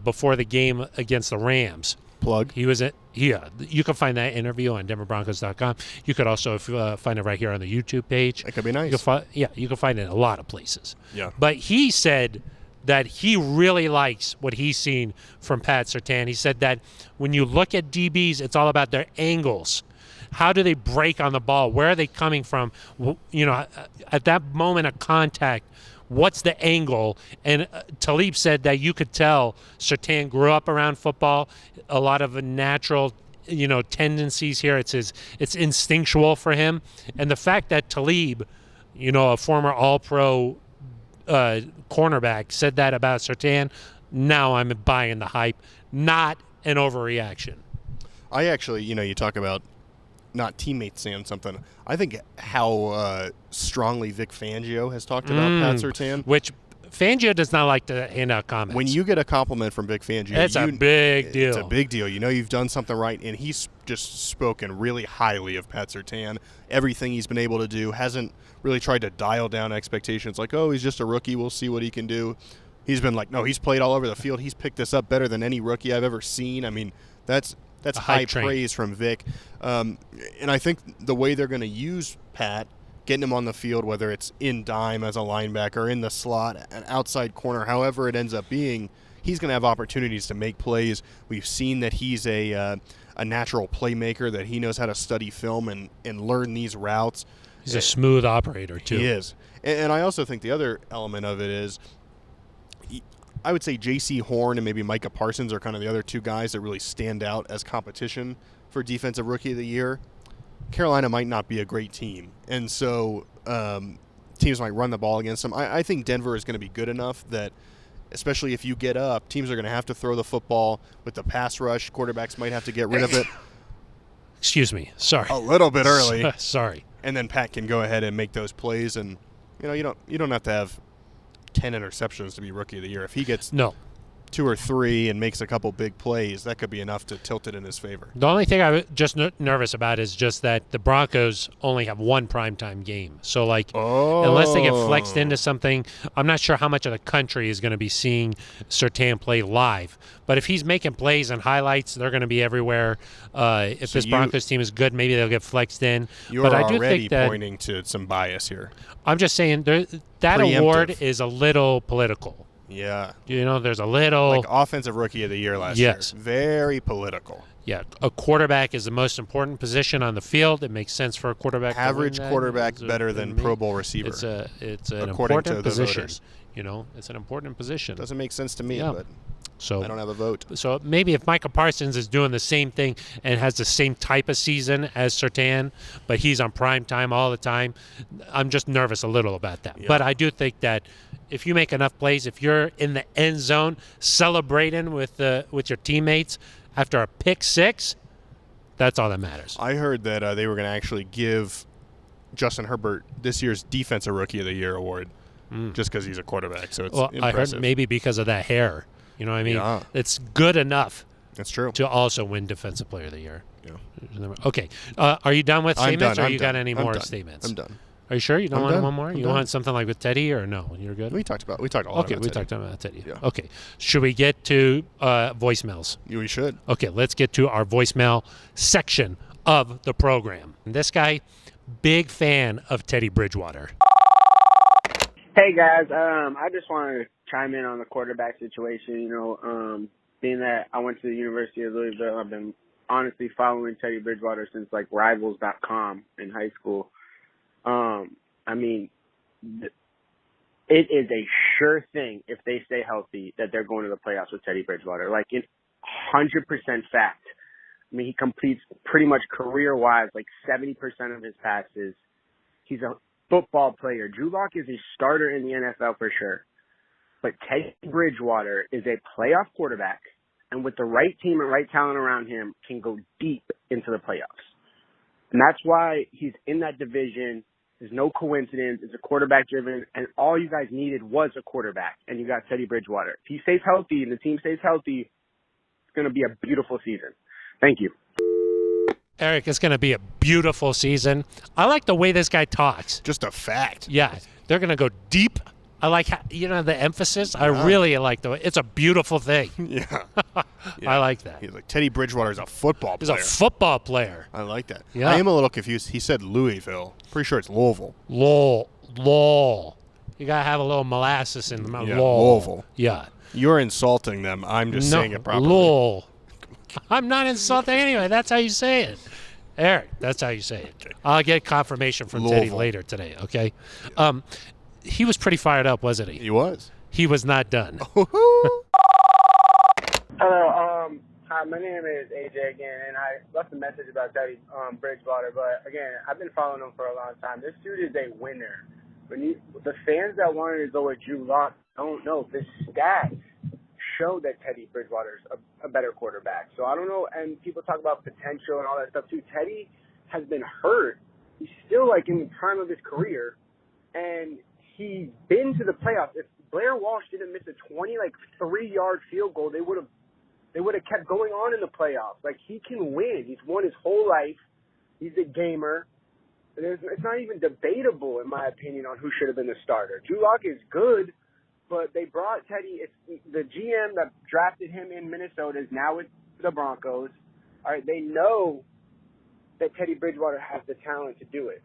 before the game against the Rams. Plug. He was you can find that interview on DenverBroncos.com. You could also find it right here on the YouTube page. That could be nice. You can find it in a lot of places. Yeah. But he said that he really likes what he's seen from Pat Surtain. He said that when you look at DBs, it's all about their angles. How do they break on the ball? Where are they coming from? At that moment of contact, what's the angle? And Talib said that you could tell Surtain grew up around football, a lot of natural, tendencies here. It's instinctual for him. And the fact that Talib, a former All-Pro cornerback, said that about Surtain, now I'm buying the hype. Not an overreaction. I actually, you talk about not teammates saying something. I think how strongly Vic Fangio has talked about Pat Surtain. Which Fangio does not like to hand out comments. When you get a compliment from Vic Fangio, it's a big deal. It's a big deal. You've done something right, and he's just spoken really highly of Pat Surtain. Everything he's been able to do, hasn't really tried to dial down expectations like, oh, he's just a rookie, we'll see what he can do. He's been like, no, he's played all over the field. He's picked this up better than any rookie I've ever seen. I mean, that's high praise from Vic. And I think the way they're going to use Pat getting him on the field, whether it's in dime as a linebacker, in the slot, an outside corner, however it ends up being, he's going to have opportunities to make plays. We've seen that he's a natural playmaker, that he knows how to study film and learn these routes. He's a smooth operator, too. He is. And I also think the other element of it is, I would say J.C. Horn and maybe Micah Parsons are kind of the other two guys that really stand out as competition for Defensive Rookie of the Year. Carolina might not be a great team, and so teams might run the ball against them. I think Denver is going to be good enough that, especially if you get up, teams are going to have to throw the football with the pass rush. Quarterbacks might have to get rid of it. Excuse me. Sorry. A little bit early. Sorry. And then Pat can go ahead and make those plays, and you don't have to have 10 interceptions to be Rookie of the Year. If he gets 2 or 3 and makes a couple big plays, that could be enough to tilt it in his favor. The only thing I'm just nervous about is just that the Broncos only have one primetime game. So, unless they get flexed into something, I'm not sure how much of the country is going to be seeing Surtain play live. But if he's making plays and highlights, they're going to be everywhere. If this Broncos team is good, maybe they'll get flexed in. You're already pointing to some bias here. I'm just saying that award is a little political. Yeah. There's a little... Like Offensive Rookie of the Year last year. Very political. Yeah, a quarterback is the most important position on the field. It makes sense for a quarterback. Average quarterback better than Pro Bowl receiver. It's an important position. It's an important position. Doesn't make sense to me, but so I don't have a vote. So maybe if Micah Parsons is doing the same thing and has the same type of season as Surtain, but he's on prime time all the time, I'm just nervous a little about that. Yeah. But I do think that if you make enough plays, if you're in the end zone celebrating with your teammates after a pick six, that's all that matters. I heard that they were going to actually give Justin Herbert this year's Defensive Rookie of the Year award just because he's a quarterback. So it's impressive. I heard maybe because of that hair. You know what I mean? Yeah. It's good enough. That's true. To also win Defensive Player of the Year. Yeah. Okay. Are you done with statements, or you got any more statements? I'm done. Are you sure you don't want one more? You want something like with Teddy, or no? You're good. We talked a lot. Okay, we talked about Teddy. Yeah. Okay. Should we get to voicemails? We should. Okay. Let's get to our voicemail section of the program. This guy, big fan of Teddy Bridgewater. Hey guys, I just wanted to chime in on the quarterback situation. Being that I went to the University of Louisville, I've been honestly following Teddy Bridgewater since Rivals.com in high school. It is a sure thing if they stay healthy that they're going to the playoffs with Teddy Bridgewater. In 100% fact. He completes pretty much career-wise 70% of his passes. He's a football player. Drew Lock is a starter in the NFL for sure. But Teddy Bridgewater is a playoff quarterback, and with the right team and right talent around him, can go deep into the playoffs. And that's why he's in that division. There's no coincidence. It's a quarterback-driven, and all you guys needed was a quarterback, and you got Teddy Bridgewater. If he stays healthy and the team stays healthy, it's going to be a beautiful season. Thank you. Eric, it's going to be a beautiful season. I like the way this guy talks. Just a fact. Yeah, they're going to go deep. I like the emphasis. I really like the way. It's a beautiful thing. Yeah. I like that. He's Teddy Bridgewater is a football player. He's a football player. I like that. Yeah. I am a little confused. He said Louisville. Pretty sure it's Louisville. Lowell. You got to have a little molasses in the mouth. Yeah, Louisville. Yeah. You're insulting them. I'm just saying it properly. Lowell. I'm not insulting anyway. That's how you say it. Eric, that's how you say it. Okay. I'll get confirmation from Teddy later today, okay? He was pretty fired up, wasn't he? He was. He was not done. Hello. Hi, my name is AJ again, and I left a message about Teddy Bridgewater. But, again, I've been following him for a long time. This dude is a winner. The fans that wanted to go with Drew Lock don't know. The stats show that Teddy Bridgewater is a better quarterback. So I don't know. And people talk about potential and all that stuff, too. Teddy has been hurt. He's still, in the prime of his career. And he's been to the playoffs. If Blair Walsh didn't miss a 3-yard field goal, they would have kept going on in the playoffs. He can win. He's won his whole life. He's a gamer. It's not even debatable, in my opinion, on who should have been the starter. Drew Lock is good, but they brought Teddy. It's the GM that drafted him in Minnesota is now with the Broncos. All right, they know that Teddy Bridgewater has the talent to do it.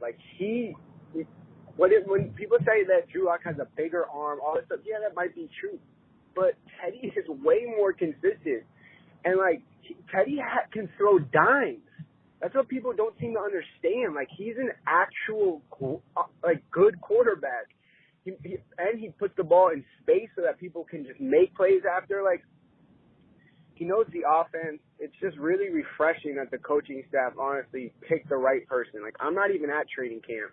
when people say that Drew Lock has a bigger arm, all this stuff, yeah, that might be true. But Teddy is way more consistent. And, like, Teddy can throw dimes. That's what people don't seem to understand. Like, he's an actual, like, good quarterback. And he puts the ball in space so that people can just make plays after. Like, he knows the offense. It's just really refreshing that the coaching staff honestly picked the right person. Like, I'm not even at training camp,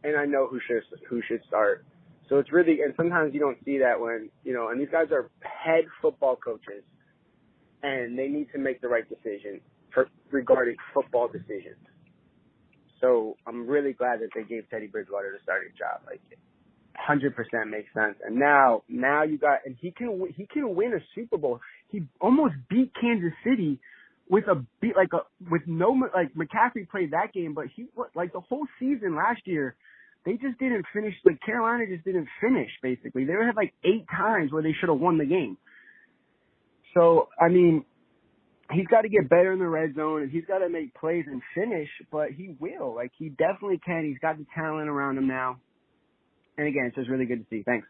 and I know who should start. So it's really, and sometimes you don't see that when, you know, and these guys are head football coaches, and they need to make the right decision regarding football decisions. So I'm really glad that they gave Teddy Bridgewater the starting job. Like, 100% makes sense. And now you got, and he can win a Super Bowl. He almost beat Kansas City with McCaffrey played that game, but like the whole season last year, they just didn't finish. Like, Carolina just didn't finish, basically. They had like 8 times where they should have won the game. So, I mean, he's got to get better in the red zone, and he's got to make plays and finish, but he will. Like, he definitely can. He's got the talent around him now. And again, it's just really good to see. Thanks.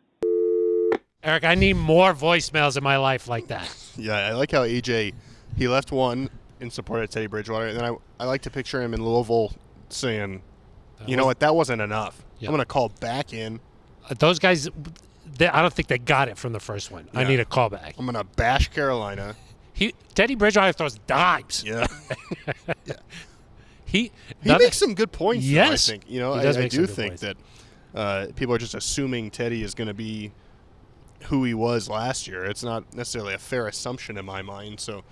Eric, I need more voicemails in my life like that. Yeah, I like how AJ, he left one in support of Teddy Bridgewater, and then I like to picture him in Louisville saying, you know what, that wasn't enough. Yeah. I'm going to call back in. Those guys, I don't think they got it from the first one. Yeah. I need a callback. I'm going to bash Carolina. Teddy Bridgewater throws dimes. Yeah. Yeah. He makes some good points, yes, though, I think. You know, I do think that people are just assuming Teddy is going to be who he was last year. It's not necessarily a fair assumption in my mind. So,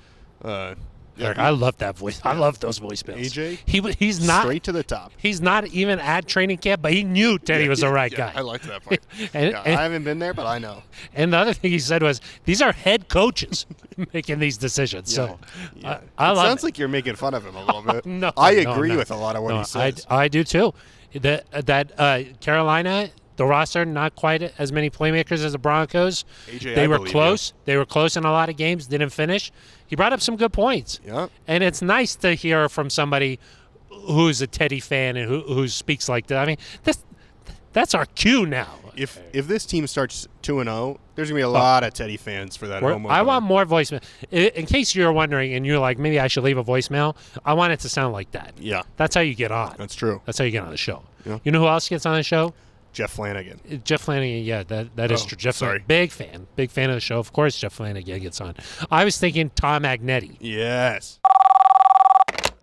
Eric, I love that voice. I love those voicemails. AJ, he's not straight to the top. He's not even at training camp, but he knew Teddy was the right guy. I like that part. and I haven't been there, but I know. And the other thing he said was, "These are head coaches making these decisions." So, I love it. Sounds like you're making fun of him a little bit. No, I agree with a lot of what he says. I do too. That Carolina, the roster, not quite as many playmakers as the Broncos. AJ, they were close. You. They were close in a lot of games, didn't finish. He brought up some good points. Yeah. And it's nice to hear from somebody who's a Teddy fan and who speaks like that. I mean, that's our cue now. If this team starts 2-0, there's going to be a lot of Teddy fans for that home opener. I want more voicemail. In case you're wondering and you're like, maybe I should leave a voicemail, I want it to sound like that. Yeah. That's how you get on. That's true. That's how you get on the show. Yeah. You know who else gets on the show? Jeff Flanagan. Jeff Flanagan, yeah, that is true. Jeff sorry. Flanagan, big fan of the show. Of course, Jeff Flanagan gets on. I was thinking Tom Magnetti. Yes.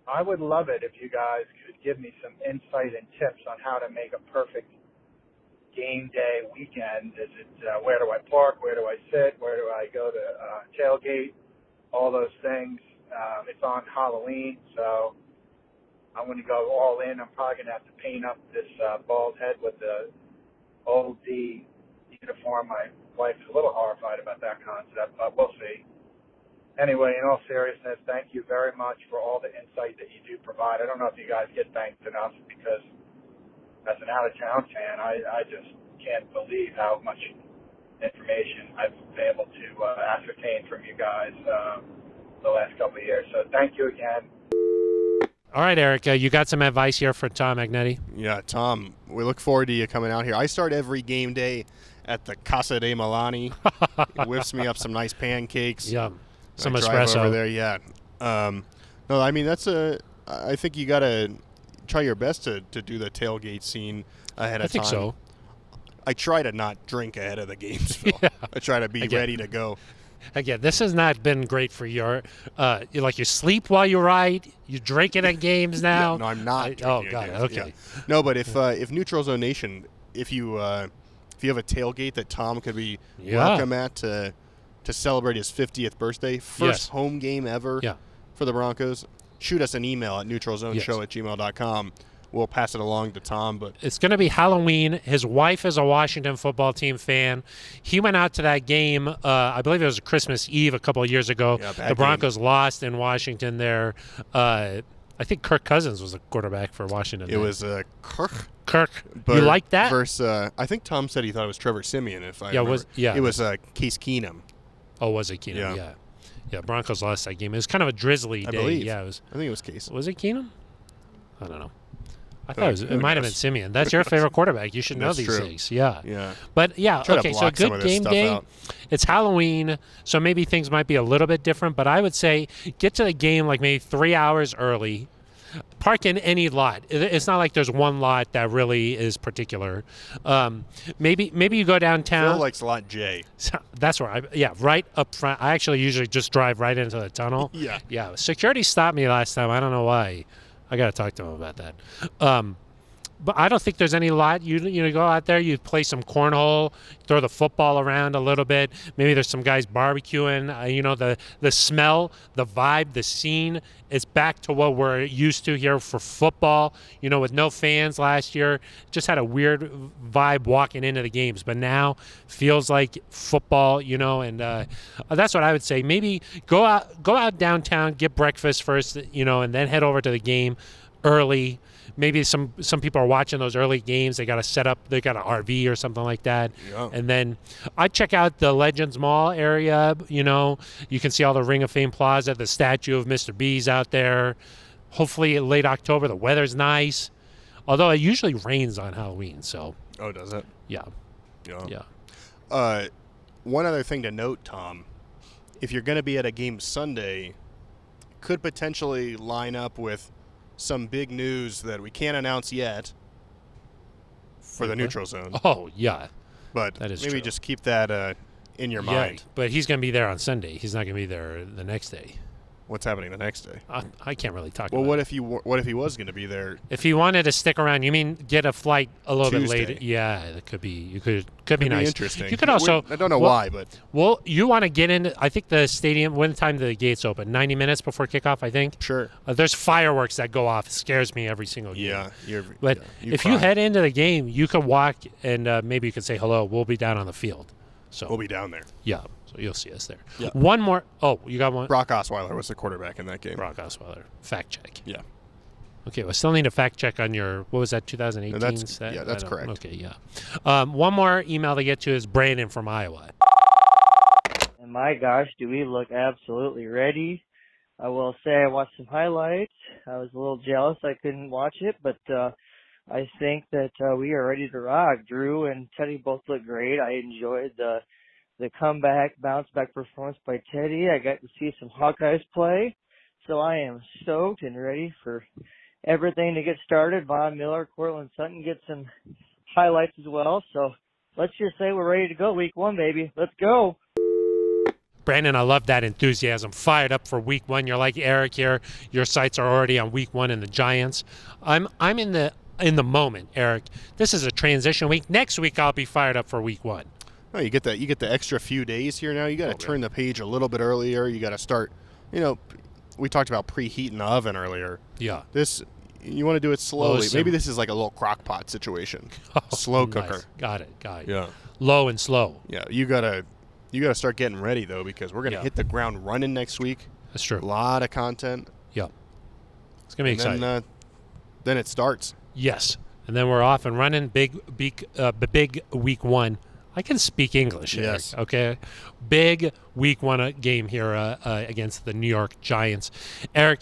I would love it if you guys could give me some insight and tips on how to make a perfect game day weekend. Is it where do I park? Where do I sit? Where do I go to tailgate? All those things. It's on Halloween, so I'm going to go all in. I'm probably going to have to paint up this bald head with the old D uniform. My wife's a little horrified about that concept, but we'll see. Anyway, in all seriousness, thank you very much for all the insight that you do provide. I don't know if you guys get thanked enough because as an out-of-town fan, I just can't believe how much information I've been able to ascertain from you guys the last couple of years. So thank you again. All right, Eric, you got some advice here for Tom Magnetti? Yeah, Tom, we look forward to you coming out here. I start every game day at the Casa de Milani. It whips me up some nice pancakes. Yum. Some espresso. espresso. Over there, yeah. No, I mean, I think you got to try your best to do the tailgate scene ahead of time. I think so. I try to not drink ahead of the games, Phil. Yeah. I try to be ready to go. Again, this has not been great for your you sleep while you ride, you drinking at games now. Yeah, no, I'm not. Oh, got it. Okay. Yeah. No, but if Neutral Zone Nation, if you have a tailgate that Tom could be welcome at to celebrate his 50th birthday, first home game ever for the Broncos, shoot us an email at neutralzoneshow@gmail.com. We'll pass it along to Tom. But it's going to be Halloween. His wife is a Washington football team fan. He went out to that game, I believe it was Christmas Eve a couple of years ago. Yeah, the Broncos lost in Washington there. I think Kirk Cousins was the quarterback for Washington. It was Kirk. You like that? Versus, I think Tom said he thought it was Trevor Siemian, if I remember. It was Case Keenum. Oh, was it Keenum? Yeah, Broncos lost that game. It was kind of a drizzly day. I believe. Yeah, I think it was Case. Was it Keenum? I don't know. I thought it might have been Simeon. That's your favorite quarterback. You should know these things. Yeah. Yeah. But yeah, Try to okay, so block some good of this game stuff day. out. It's Halloween, so maybe things might be a little bit different, but I would say get to the game like maybe 3 hours early. Park in any lot. It's not like there's one lot that really is particular. Maybe you go downtown. Phil likes lot J. That's where right up front. I actually usually just drive right into the tunnel. Yeah. Yeah. Security stopped me last time. I don't know why. I got to talk to him about that. But I don't think there's any lot. You go out there, you play some cornhole, throw the football around a little bit. Maybe there's some guys barbecuing. The smell, the vibe, the scene is back to what we're used to here for football. With no fans last year, just had a weird vibe walking into the games. But now feels like football. And that's what I would say. Maybe go out downtown, get breakfast first. And then head over to the game early. Maybe some people are watching those early games. They got to set up. They got an RV or something like that. Yeah. And then I check out the Legends Mall area. You can see all the Ring of Fame Plaza, the statue of Mr. B's out there. Hopefully, late October, the weather's nice. Although it usually rains on Halloween. So. Oh, does it? Yeah. Yeah. One other thing to note, Tom, if you're going to be at a game Sunday, could potentially line up with some big news that we can't announce yet for the neutral zone. Oh, yeah. But that is maybe true. just keep that in your mind. But he's going to be there on Sunday. He's not going to be there the next day. What's happening the next day? I can't really talk well, about it. What if he was going to be there? If he wanted to stick around, you mean get a flight a little Tuesday. bit later? Yeah, that could be. Could be nice. Interesting. You could also. I don't know why, but. Well, you want to get in. I think the stadium. When time do the gates open? 90 minutes before kickoff, I think. Sure. There's fireworks that go off. It scares me every single game. Yeah. But if you head into the game, you could walk and maybe you could say hello. We'll be down on the field. So we'll be down there. Yeah. So you'll see us there. Yeah. One more. Oh, you got one? Brock Osweiler was the quarterback in that game. Brock Osweiler. Fact check. Yeah. Okay, well, still need a fact check on your, what was that, 2018? That's correct. Okay, yeah. One more email to get to is Brandon from Iowa. And my gosh, do we look absolutely ready. I will say I watched some highlights. I was a little jealous I couldn't watch it, but I think that we are ready to rock. Drew and Teddy both look great. I enjoyed the comeback, bounce-back performance by Teddy. I got to see some Hawkeyes play. So I am stoked and ready for everything to get started. Von Miller, Cortland Sutton get some highlights as well. So let's just say we're ready to go week one, baby. Let's go. Brandon, I love that enthusiasm. Fired up for week one. You're like Eric here. Your sights are already on week one in the Giants. I'm in the moment, Eric. This is a transition week. Next week I'll be fired up for week one. No, you get the extra few days here now. You got to turn the page a little bit earlier. You got to start, we talked about preheating the oven earlier. Yeah. You want to do it slowly. Low Maybe this is like a little crock pot situation. Slow cooker. Nice. Got it. Yeah. Low and slow. Yeah. You gotta start getting ready though, because we're gonna hit the ground running next week. That's true. A lot of content. Yeah. It's gonna be exciting. Then it starts. Yes. And then we're off and running. Big week one. I can speak English. Yes. Eric, okay. Big week one game here against the New York Giants. Eric,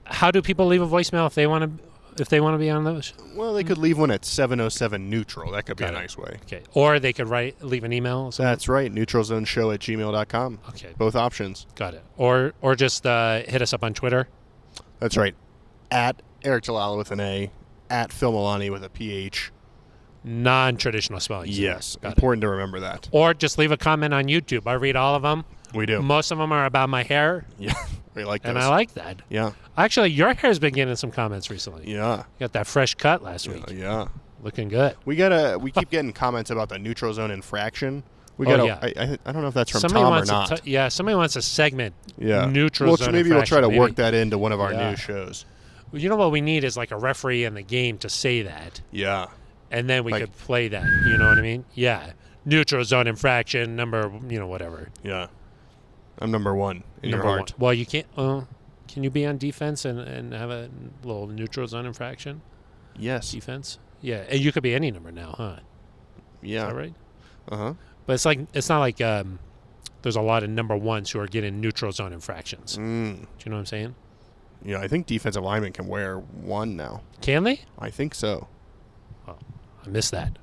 how do people leave a voicemail if they want to be on those? Well, they could leave one at 707 neutral. That could be a nice way. Okay. Or they could leave an email. That's right. neutralzoneshow@gmail.com. Okay. Both options. Got it. Or just hit us up on Twitter. That's right. At Eric Jalala with an A. At Phil Milani with a PH. Non-traditional spelling. Yes. Important to remember that. Or just leave a comment on YouTube. I read all of them. We do. Most of them are about my hair. Yeah. We like those. And I like that. Yeah. Actually, your hair's been getting some comments recently. Yeah. You got that fresh cut last week. Yeah. Looking good. We keep getting comments about the neutral zone infraction. I don't know if that's from somebody Tom wants or not. Somebody wants a segment. Yeah. Neutral zone maybe infraction. we'll try to work that into one of our new shows. Well, you know what we need is like a referee in the game to say that. Yeah. And then we could play that. You know what I mean? Yeah. Neutral zone infraction, number, whatever. Yeah. I'm number one in your heart. Well, you can't. Can you be on defense and have a little neutral zone infraction? Yes. Defense? Yeah. And you could be any number now, huh? Yeah. Is that right? Uh-huh. But it's not like there's a lot of number ones who are getting neutral zone infractions. Do you know what I'm saying? Yeah, I think defensive linemen can wear one now. Can they? I think so. Oh, I missed that.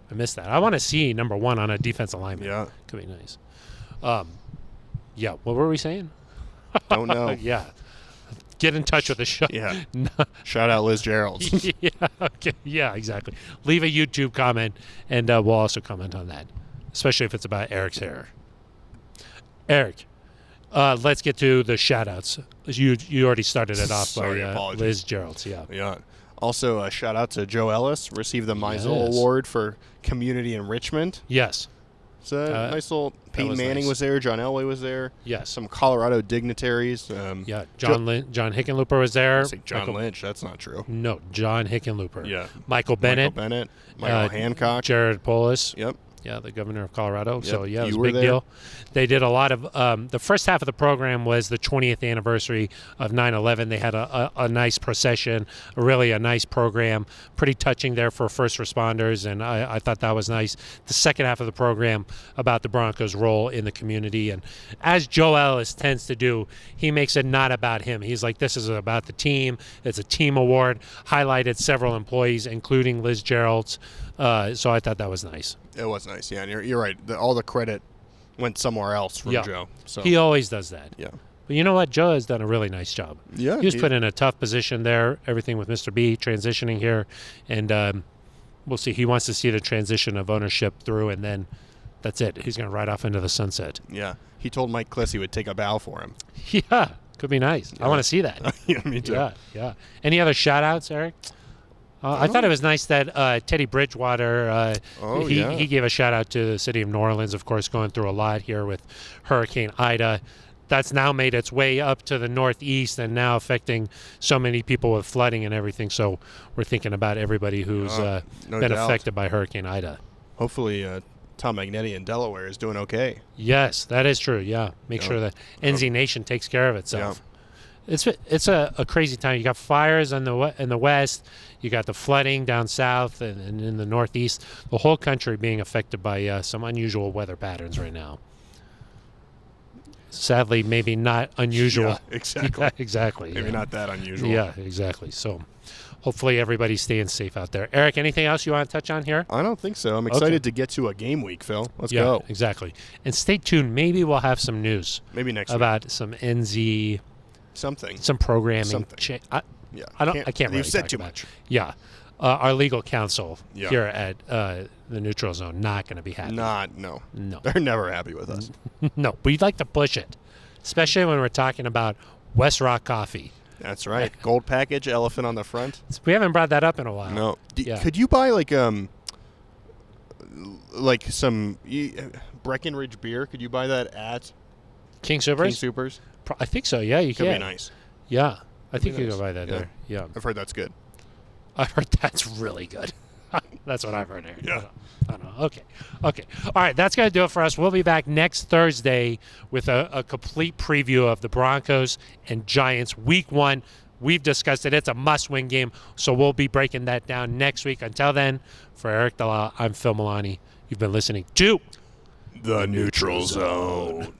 I want to see number 1 on a defensive lineman. Yeah. Could be nice. Yeah, what were we saying? Don't know. Yeah. Get in touch with the show. Yeah. Shout out Liz Gerald. Yeah, okay. Yeah, exactly. Leave a YouTube comment, and we'll also comment on that, especially if it's about Eric's hair. Eric, let's get to the shout-outs. You already started it off Sorry, by apologies. Liz Gerald. Yeah. Yeah. Also, a shout out to Joe Ellis, received the Meisel Award for Community Enrichment. Yes. It's a nice little. Peyton Manning was there. John Elway was there. Yes. Some Colorado dignitaries. Yeah. John Hickenlooper was there. John Lynch. That's not true. No, John Hickenlooper. Yeah. Michael Bennett. Michael Hancock. Jared Polis. Yep. Yeah, the governor of Colorado. Yep. So, yeah, it was You a big were there. deal. They did a lot of the first half of the program was the 20th anniversary of 9/11. They had a nice procession, really a nice program, pretty touching there for first responders, and I thought that was nice. The second half of the program about the Broncos' role in the community, and as Joe Ellis tends to do, he makes it not about him. He's like, this is about the team. It's a team award. Highlighted several employees, including Liz Gerald's. So I thought that was nice. It was nice, yeah. And you're right. All the credit went somewhere else from Joe. So he always does that. yeah. But you know what? Joe has done a really nice job. Yeah. He was put in a tough position there, everything with Mr. B transitioning here. And we'll see. He wants to see the transition of ownership through, and then that's it. He's going to ride off into the sunset. Yeah. He told Mike Kliss he would take a bow for him. Yeah. Could be nice. Yeah. I want to see that. Yeah, me too. Yeah. Any other shout-outs, Eric? I thought it was nice that Teddy Bridgewater, he gave a shout-out to the city of New Orleans, of course, going through a lot here with Hurricane Ida. That's now made its way up to the northeast and now affecting so many people with flooding and everything. So we're thinking about everybody who's been affected by Hurricane Ida. Hopefully Tom Magnetti in Delaware is doing okay. Yes, that is true, yeah. Make sure that NZ Nation takes care of itself. It's a crazy time. You got fires in the west, you got the flooding down south and in the northeast. The whole country being affected by some unusual weather patterns right now. Sadly, maybe not unusual. Yeah, exactly. Yeah, exactly. Maybe not that unusual. Yeah, exactly. So hopefully everybody's staying safe out there. Eric, anything else you want to touch on here? I don't think so. I'm excited to get to a game week, Phil. Let's go. Exactly. And stay tuned. Maybe we'll have some news. Maybe next about week. some NZ something. Some programming. Something. Yeah. I can't really You've said talk too about much. It. Yeah. Our legal counsel here at the Neutral Zone not going to be happy. No. No. They're never happy with us. No. We'd like to push it, especially when we're talking about West Rock Coffee. That's right. Gold package, elephant on the front. We haven't brought that up in a while. No. Could you buy like some Breckenridge beer? Could you buy that at King Soopers? King Soopers? I think so. Yeah, you can. Could be nice. Yeah. I think you can buy that there. Yeah. I've heard that's good. I've heard that's really good. That's what I've heard there. Yeah. I don't know. Okay. All right. That's going to do it for us. We'll be back next Thursday with a complete preview of the Broncos and Giants Week 1. We've discussed it. It's a must-win game, so we'll be breaking that down next week. Until then, for Eric Della, I'm Phil Milani. You've been listening to The Neutral Zone.